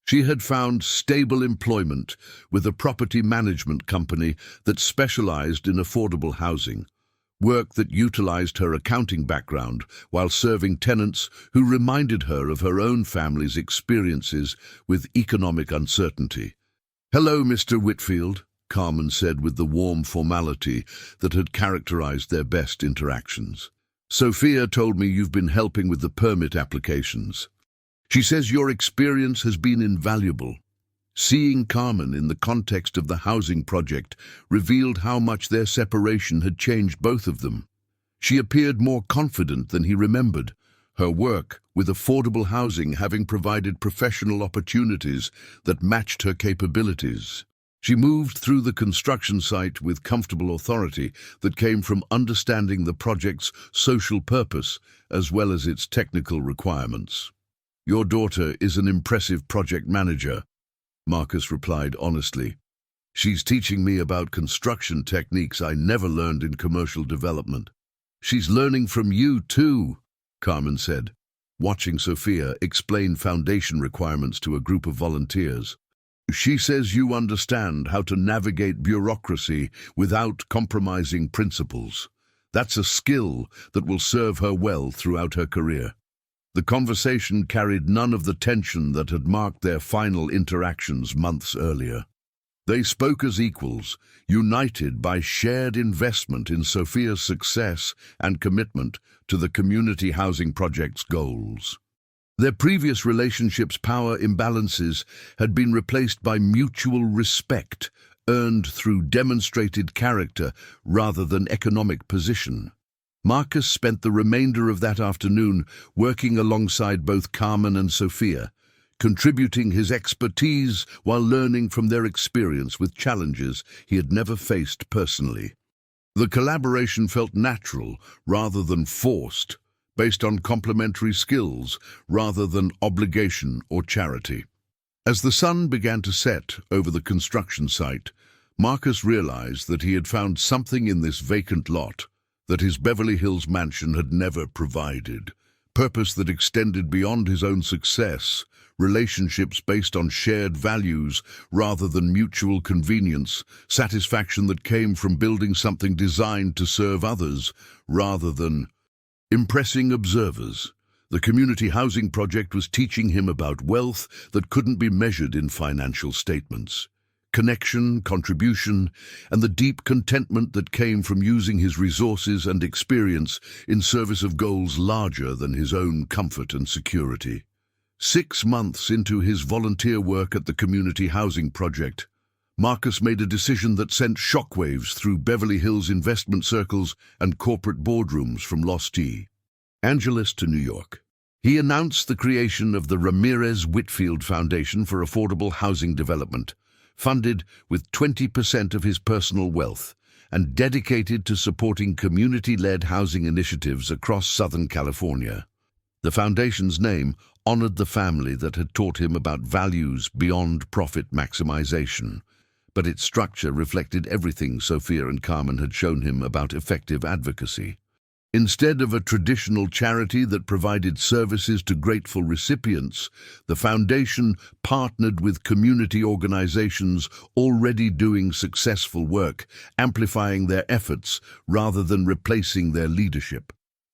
She had found stable employment with a property management company that specialized in affordable housing. work that utilized her accounting background while serving tenants who reminded her of her own family's experiences with economic uncertainty. "Hello, Mr. Whitfield," Carmen said with the warm formality that had characterized their best interactions. "Sophia told me you've been helping with the permit applications. She says your experience has been invaluable." Seeing Carmen in the context of the housing project revealed how much their separation had changed both of them. She appeared more confident than he remembered, her work with affordable housing having provided professional opportunities that matched her capabilities. She moved through the construction site with comfortable authority that came from understanding the project's social purpose as well as its technical requirements. "Your daughter is an impressive project manager," Marcus replied honestly. "She's teaching me about construction techniques I never learned in commercial development." "She's learning from you too," Carmen said, watching Sophia explain foundation requirements to a group of volunteers. "She says you understand how to navigate bureaucracy without compromising principles. That's a skill that will serve her well throughout her career." The conversation carried none of the tension that had marked their final interactions months earlier. They spoke as equals, united by shared investment in Sophia's success and commitment to the community housing project's goals. Their previous relationships' power imbalances had been replaced by mutual respect, earned through demonstrated character rather than economic position. Marcus spent the remainder of that afternoon working alongside both Carmen and Sophia, contributing his expertise while learning from their experience with challenges he had never faced personally. The collaboration felt natural rather than forced, based on complementary skills rather than obligation or charity. As the sun began to set over the construction site, Marcus realized that he had found something in this vacant lot that his Beverly Hills mansion had never provided. Purpose that extended beyond his own success, relationships based on shared values rather than mutual convenience, satisfaction that came from building something designed to serve others rather than impressing observers. The community housing project was teaching him about wealth that couldn't be measured in financial statements. Connection, contribution, and the deep contentment that came from using his resources and experience in service of goals larger than his own comfort and security. 6 months into his volunteer work at the community housing project, Marcus made a decision that sent shockwaves through Beverly Hills investment circles and corporate boardrooms from Los Angeles to New York. He announced the creation of the Ramirez-Whitfield Foundation for Affordable Housing Development, funded with 20% of his personal wealth, and dedicated to supporting community-led housing initiatives across Southern California. The foundation's name honored the family that had taught him about values beyond profit maximization, but its structure reflected everything Sophia and Carmen had shown him about effective advocacy. Instead of a traditional charity that provided services to grateful recipients, the foundation partnered with community organizations already doing successful work, amplifying their efforts rather than replacing their leadership.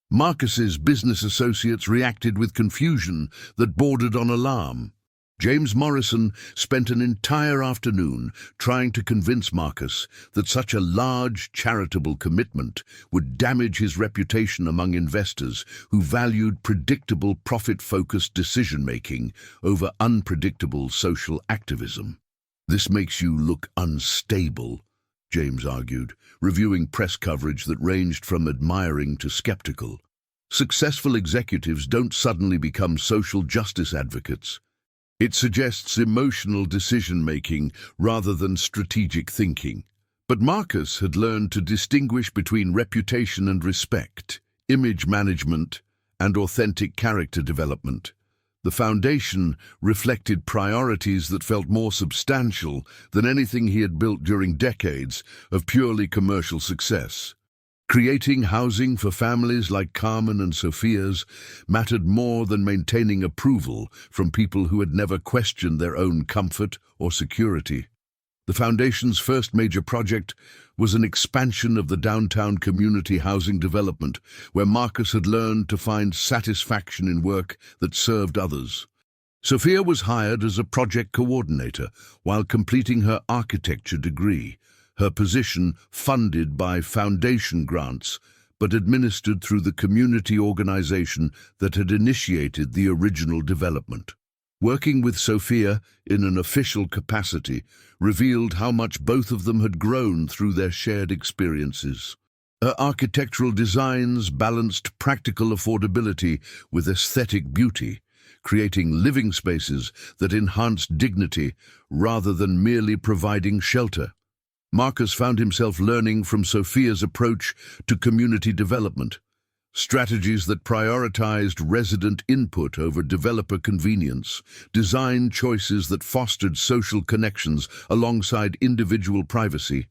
Marcus's business associates reacted with confusion that bordered on alarm. James Morrison spent an entire afternoon trying to convince Marcus that such a large charitable commitment would damage his reputation among investors who valued predictable profit-focused decision-making over unpredictable social activism. "This makes you look unstable," James argued, reviewing press coverage that ranged from admiring to skeptical. "Successful executives don't suddenly become social justice advocates. It suggests emotional decision-making rather than strategic thinking." But Marcus had learned to distinguish between reputation and respect, image management, and authentic character development. The foundation reflected priorities that felt more substantial than anything he had built during decades of purely commercial success. Creating housing for families like Carmen and Sophia's mattered more than maintaining approval from people who had never questioned their own comfort or security. The foundation's first major project was an expansion of the downtown community housing development, where Marcus had learned to find satisfaction in work that served others. Sophia was hired as a project coordinator while completing her architecture degree, her position funded by foundation grants but administered through the community organization that had initiated the original development. Working with Sophia in an official capacity revealed how much both of them had grown through their shared experiences. Her architectural designs balanced practical affordability with aesthetic beauty, creating living spaces that enhanced dignity rather than merely providing shelter. Marcus found himself learning from Sophia's approach to community development, strategies that prioritized resident input over developer convenience, design choices that fostered social connections alongside individual privacy,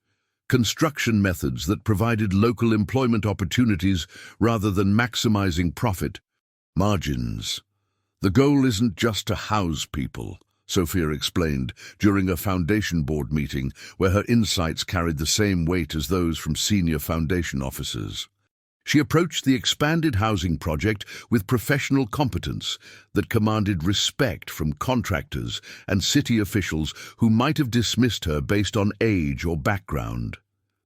construction methods that provided local employment opportunities rather than maximizing profit margins. The goal isn't just to house people, Sophia explained during a foundation board meeting where her insights carried the same weight as those from senior foundation officers. She approached the expanded housing project with professional competence that commanded respect from contractors and city officials who might have dismissed her based on age or background.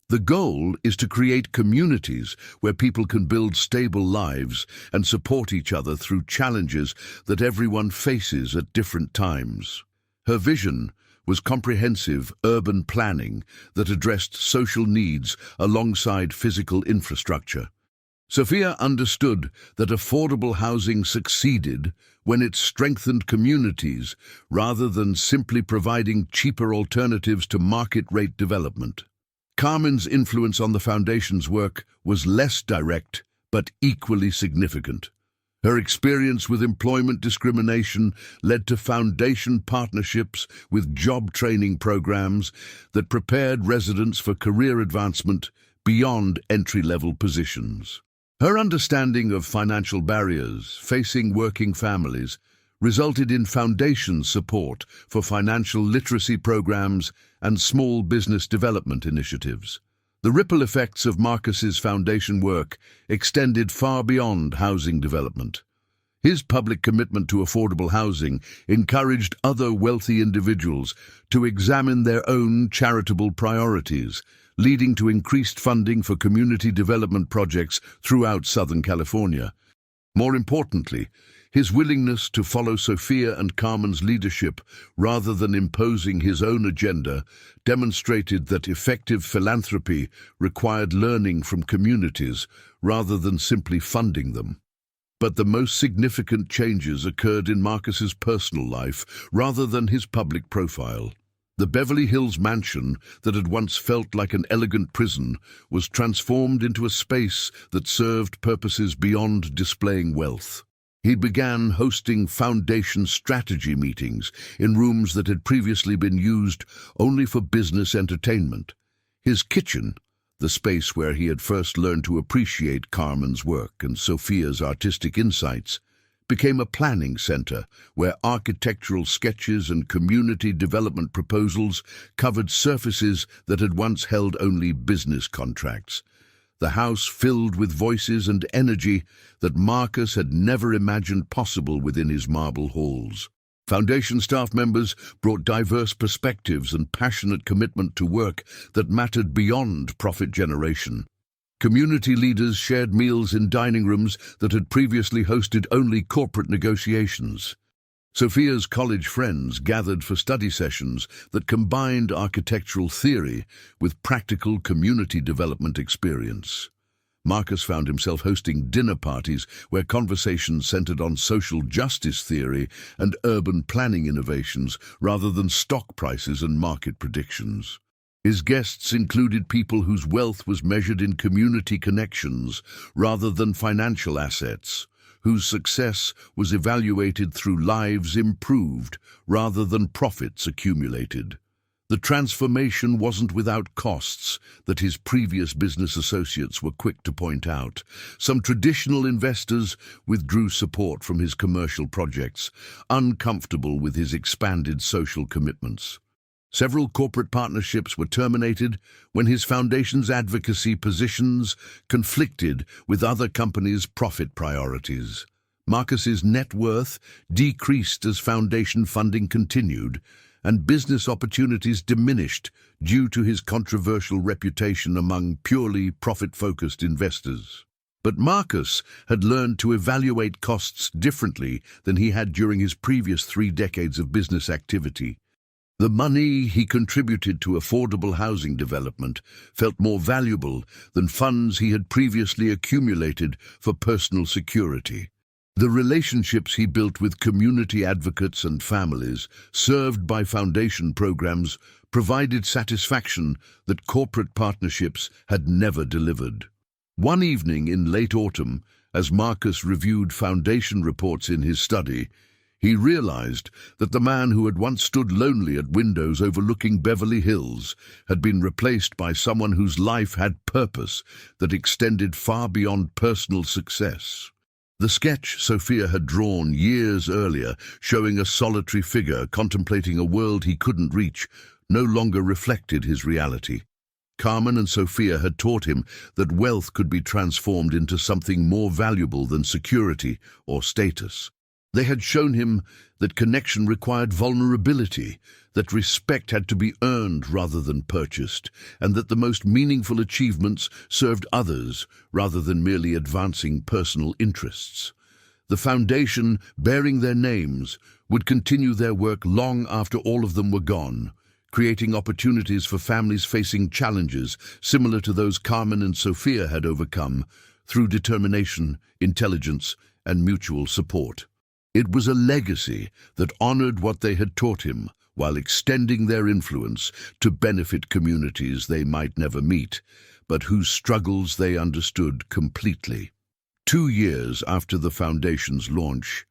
The goal is to create communities where people can build stable lives and support each other through challenges that everyone faces at different times. Her vision was comprehensive urban planning that addressed social needs alongside physical infrastructure. Sophia understood that affordable housing succeeded when it strengthened communities rather than simply providing cheaper alternatives to market-rate development. Carmen's influence on the foundation's work was less direct but equally significant. Her experience with employment discrimination led to foundation partnerships with job training programs that prepared residents for career advancement beyond entry-level positions. Her understanding of financial barriers facing working families resulted in foundation support for financial literacy programs and small business development initiatives. The ripple effects of Marcus's foundation work extended far beyond housing development. His public commitment to affordable housing encouraged other wealthy individuals to examine their own charitable priorities, leading to increased funding for community development projects throughout Southern California. More importantly, his willingness to follow Sophia and Carmen's leadership rather than imposing his own agenda demonstrated that effective philanthropy required learning from communities rather than simply funding them. But the most significant changes occurred in Marcus's personal life rather than his public profile. The Beverly Hills mansion that had once felt like an elegant prison was transformed into a space that served purposes beyond displaying wealth. He began hosting foundation strategy meetings in rooms that had previously been used only for business entertainment. His kitchen, the space where he had first learned to appreciate Carmen's work and Sophia's artistic insights, became a planning center where architectural sketches and community development proposals covered surfaces that had once held only business contracts. The house filled with voices and energy that Marcus had never imagined possible within his marble halls. Foundation staff members brought diverse perspectives and passionate commitment to work that mattered beyond profit generation. Community leaders shared meals in dining rooms that had previously hosted only corporate negotiations. Sophia's college friends gathered for study sessions that combined architectural theory with practical community development experience. Marcus found himself hosting dinner parties where conversations centered on social justice theory and urban planning innovations rather than stock prices and market predictions. His guests included people whose wealth was measured in community connections rather than financial assets, whose success was evaluated through lives improved rather than profits accumulated. The transformation wasn't without costs that his previous business associates were quick to point out. Some traditional investors withdrew support from his commercial projects, uncomfortable with his expanded social commitments. Several corporate partnerships were terminated when his foundation's advocacy positions conflicted with other companies' profit priorities. Marcus's net worth decreased as foundation funding continued, and business opportunities diminished due to his controversial reputation among purely profit-focused investors. But Marcus had learned to evaluate costs differently than he had during his previous 3 decades of business activity. The money he contributed to affordable housing development felt more valuable than funds he had previously accumulated for personal security. The relationships he built with community advocates and families served by foundation programs provided satisfaction that corporate partnerships had never delivered. One evening in late autumn, as Marcus reviewed foundation reports in his study, he realized that the man who had once stood lonely at windows overlooking Beverly Hills had been replaced by someone whose life had purpose that extended far beyond personal success. The sketch Sophia had drawn years earlier, showing a solitary figure contemplating a world he couldn't reach, no longer reflected his reality. Carmen and Sophia had taught him that wealth could be transformed into something more valuable than security or status. They had shown him that connection required vulnerability, that respect had to be earned rather than purchased, and that the most meaningful achievements served others rather than merely advancing personal interests. The foundation, bearing their names, would continue their work long after all of them were gone, creating opportunities for families facing challenges similar to those Carmen and Sophia had overcome through determination, intelligence, and mutual support. It was a legacy that honored what they had taught him while extending their influence to benefit communities they might never meet, but whose struggles they understood completely. 2 years after the foundation's launch,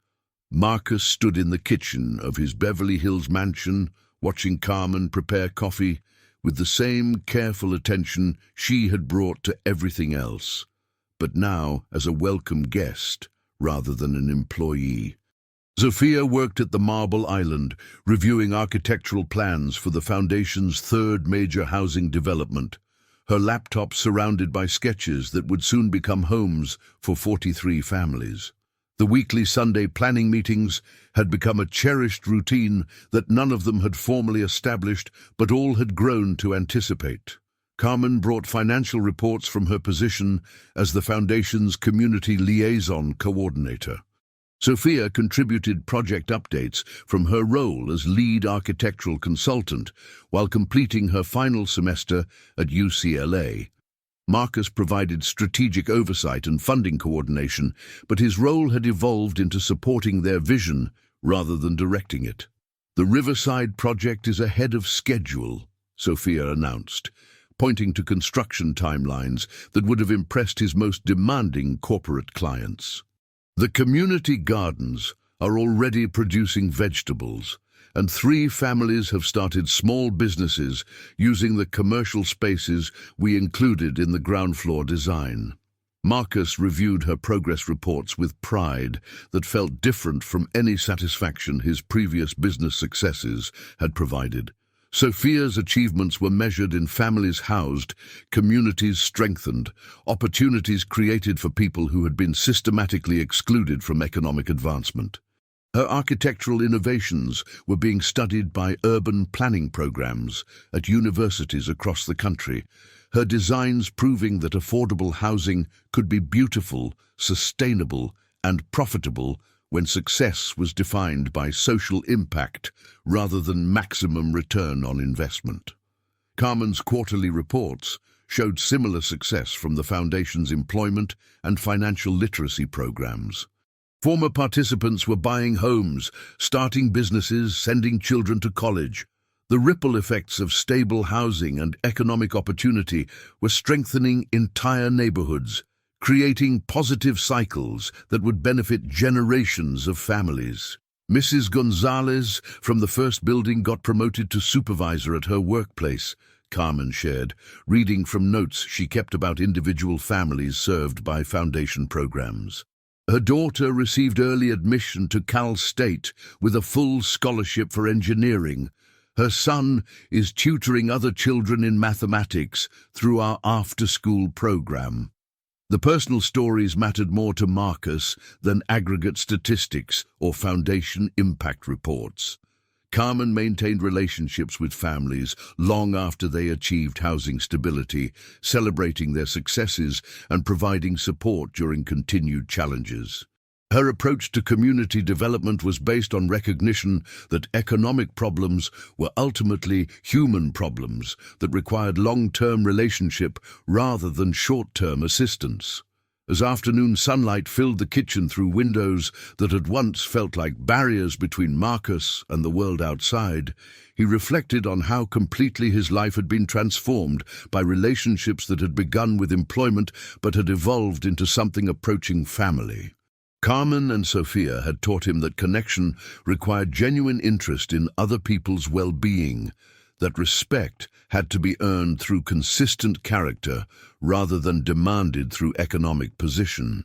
Marcus stood in the kitchen of his Beverly Hills mansion, watching Carmen prepare coffee with the same careful attention she had brought to everything else, but now as a welcome guest rather than an employee. Sophia worked at the Marble Island, reviewing architectural plans for the foundation's 3rd major housing development, her laptop surrounded by sketches that would soon become homes for 43 families. The weekly Sunday planning meetings had become a cherished routine that none of them had formally established, but all had grown to anticipate. Carmen brought financial reports from her position as the foundation's community liaison coordinator. Sophia contributed project updates from her role as lead architectural consultant while completing her final semester at UCLA. Marcus provided strategic oversight and funding coordination, but his role had evolved into supporting their vision rather than directing it. "The Riverside project is ahead of schedule," Sophia announced, pointing to construction timelines that would have impressed his most demanding corporate clients. "The community gardens are already producing vegetables, and 3 families have started small businesses using the commercial spaces we included in the ground floor design." Marcus reviewed her progress reports with pride that felt different from any satisfaction his previous business successes had provided. Sophia's achievements were measured in families housed, communities strengthened, opportunities created for people who had been systematically excluded from economic advancement. Her architectural innovations were being studied by urban planning programs at universities across the country, her designs proving that affordable housing could be beautiful, sustainable, and profitable when success was defined by social impact rather than maximum return on investment. Carmen's quarterly reports showed similar success from the foundation's employment and financial literacy programs. Former participants were buying homes, starting businesses, sending children to college. The ripple effects of stable housing and economic opportunity were strengthening entire neighborhoods, creating positive cycles that would benefit generations of families. Mrs. Gonzalez from the first building got promoted to supervisor at her workplace, Carmen shared, reading from notes she kept about individual families served by foundation programs. Her daughter received early admission to Cal State with a full scholarship for engineering. Her son is tutoring other children in mathematics through our after-school program. The personal stories mattered more to Marcus than aggregate statistics or foundation impact reports. Carmen maintained relationships with families long after they achieved housing stability, celebrating their successes and providing support during continued challenges. Her approach to community development was based on recognition that economic problems were ultimately human problems that required long-term relationship rather than short-term assistance. As afternoon sunlight filled the kitchen through windows that had once felt like barriers between Marcus and the world outside, he reflected on how completely his life had been transformed by relationships that had begun with employment but had evolved into something approaching family. Carmen and Sophia had taught him that connection required genuine interest in other people's well-being, that respect had to be earned through consistent character rather than demanded through economic position.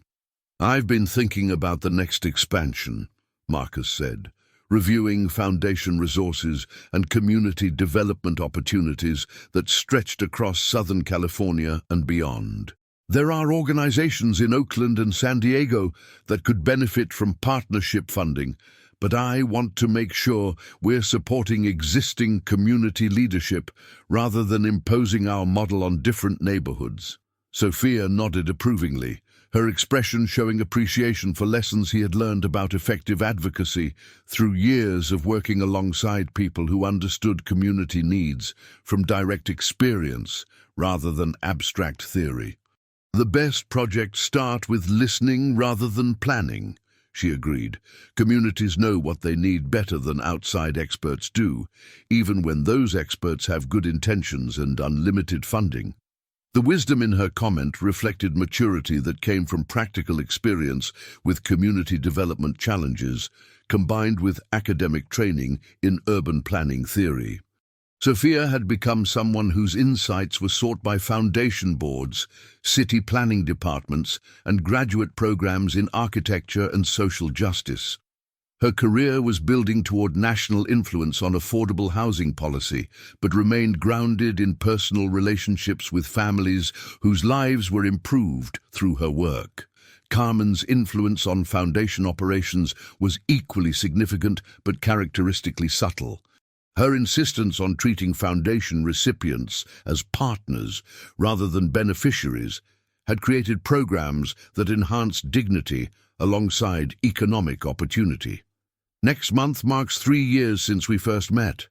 "I've been thinking about the next expansion," Marcus said, reviewing foundation resources and community development opportunities that stretched across Southern California and beyond. "There are organizations in Oakland and San Diego that could benefit from partnership funding, but I want to make sure we're supporting existing community leadership rather than imposing our model on different neighborhoods." Sophia nodded approvingly, her expression showing appreciation for lessons he had learned about effective advocacy through years of working alongside people who understood community needs from direct experience rather than abstract theory. "The best projects start with listening rather than planning," she agreed. "Communities know what they need better than outside experts do, even when those experts have good intentions and unlimited funding." The wisdom in her comment reflected maturity that came from practical experience with community development challenges, combined with academic training in urban planning theory. Sophia had become someone whose insights were sought by foundation boards, city planning departments, and graduate programs in architecture and social justice. Her career was building toward national influence on affordable housing policy, but remained grounded in personal relationships with families whose lives were improved through her work. Carmen's influence on foundation operations was equally significant but characteristically subtle. Her insistence on treating foundation recipients as partners rather than beneficiaries had created programs that enhanced dignity alongside economic opportunity. "Next month marks 3 years since we first met,"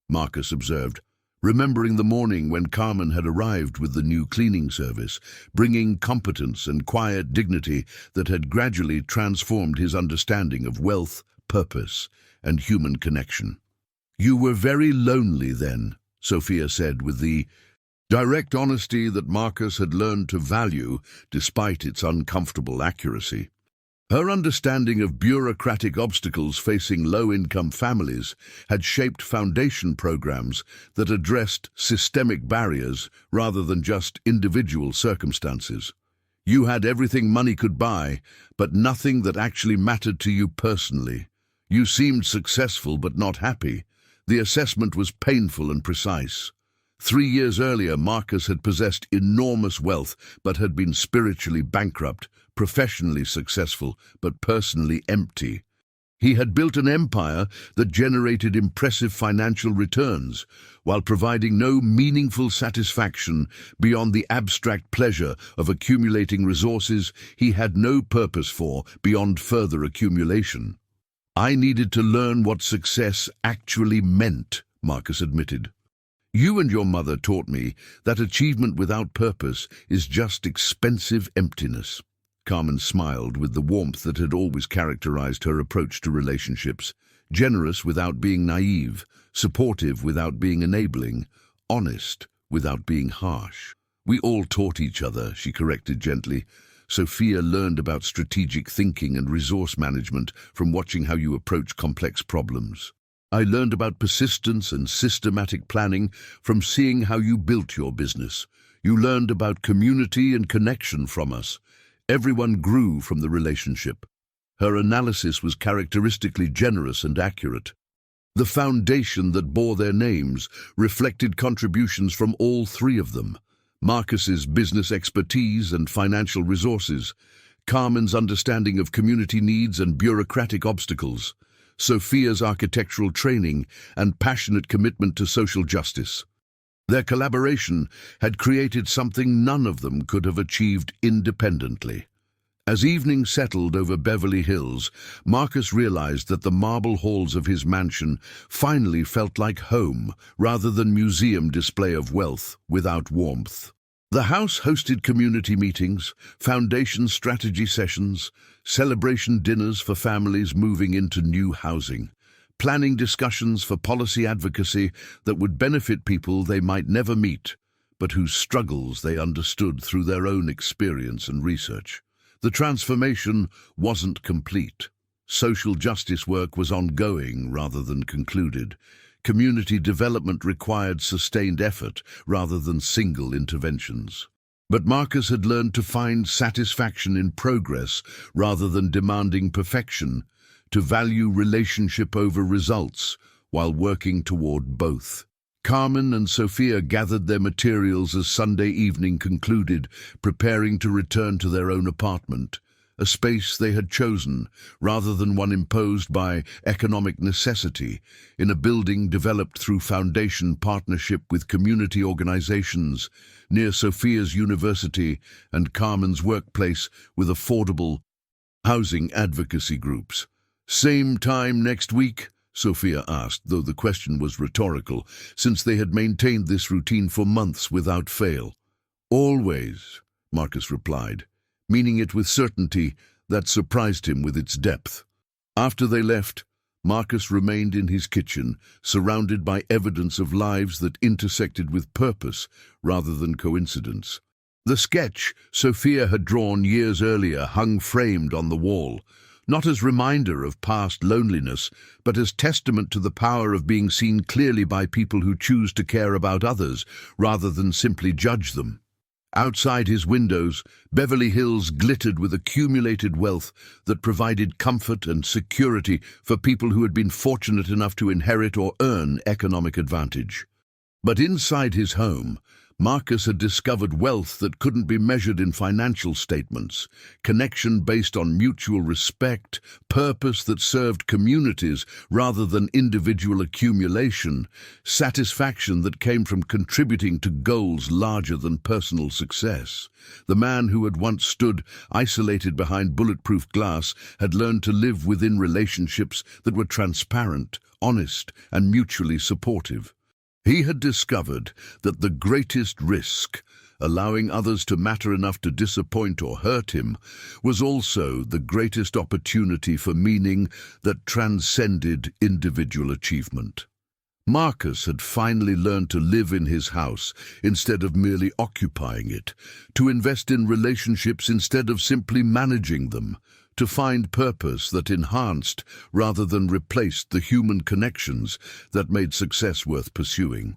Marcus observed, remembering the morning when Carmen had arrived with the new cleaning service, bringing competence and quiet dignity that had gradually transformed his understanding of wealth, purpose, and human connection. "You were very lonely then," Sophia said with the direct honesty that Marcus had learned to value despite its uncomfortable accuracy. Her understanding of bureaucratic obstacles facing low-income families had shaped foundation programs that addressed systemic barriers rather than just individual circumstances. "You had everything money could buy, but nothing that actually mattered to you personally. You seemed successful but not happy. The assessment was painful and precise." 3 years earlier, Marcus had possessed enormous wealth but had been spiritually bankrupt, professionally successful but personally empty. He had built an empire that generated impressive financial returns while providing no meaningful satisfaction beyond the abstract pleasure of accumulating resources he had no purpose for beyond further accumulation. "I needed to learn what success actually meant," Marcus admitted. "You and your mother taught me that achievement without purpose is just expensive emptiness." Carmen smiled with the warmth that had always characterized her approach to relationships, generous without being naive, supportive without being enabling, honest without being harsh. "We all taught each other," she corrected gently. "Sophia learned about strategic thinking and resource management from watching how you approach complex problems. I learned about persistence and systematic planning from seeing how you built your business. You learned about community and connection from us. Everyone grew from the relationship." Her analysis was characteristically generous and accurate. The foundation that bore their names reflected contributions from all three of them: Marcus's business expertise and financial resources, Carmen's understanding of community needs and bureaucratic obstacles, Sophia's architectural training and passionate commitment to social justice. Their collaboration had created something none of them could have achieved independently. As evening settled over Beverly Hills, Marcus realized that the marble halls of his mansion finally felt like home rather than museum display of wealth without warmth. The house hosted community meetings, foundation strategy sessions, celebration dinners for families moving into new housing, planning discussions for policy advocacy that would benefit people they might never meet, but whose struggles they understood through their own experience and research. The transformation wasn't complete. Social justice work was ongoing rather than concluded. Community development required sustained effort rather than single interventions. But Marcus had learned to find satisfaction in progress rather than demanding perfection, to value relationship over results while working toward both. Carmen and Sophia gathered their materials as Sunday evening concluded, preparing to return to their own apartment, a space they had chosen rather than one imposed by economic necessity, in a building developed through foundation partnership with community organizations near Sophia's university and Carmen's workplace with affordable housing advocacy groups. "Same time next week?" Sophia asked, though the question was rhetorical, since they had maintained this routine for months without fail. "Always," Marcus replied, meaning it with certainty that surprised him with its depth. After they left, Marcus remained in his kitchen, surrounded by evidence of lives that intersected with purpose rather than coincidence. The sketch Sophia had drawn years earlier hung framed on the wall, not as reminder of past loneliness, but as testament to the power of being seen clearly by people who choose to care about others rather than simply judge them. Outside his windows, Beverly Hills glittered with accumulated wealth that provided comfort and security for people who had been fortunate enough to inherit or earn economic advantage. But inside his home, Marcus had discovered wealth that couldn't be measured in financial statements, connection based on mutual respect, purpose that served communities rather than individual accumulation, satisfaction that came from contributing to goals larger than personal success. The man who had once stood isolated behind bulletproof glass had learned to live within relationships that were transparent, honest, and mutually supportive. He had discovered that the greatest risk, allowing others to matter enough to disappoint or hurt him, was also the greatest opportunity for meaning that transcended individual achievement. Marcus had finally learned to live in his house instead of merely occupying it, to invest in relationships instead of simply managing them, to find purpose that enhanced rather than replaced the human connections that made success worth pursuing.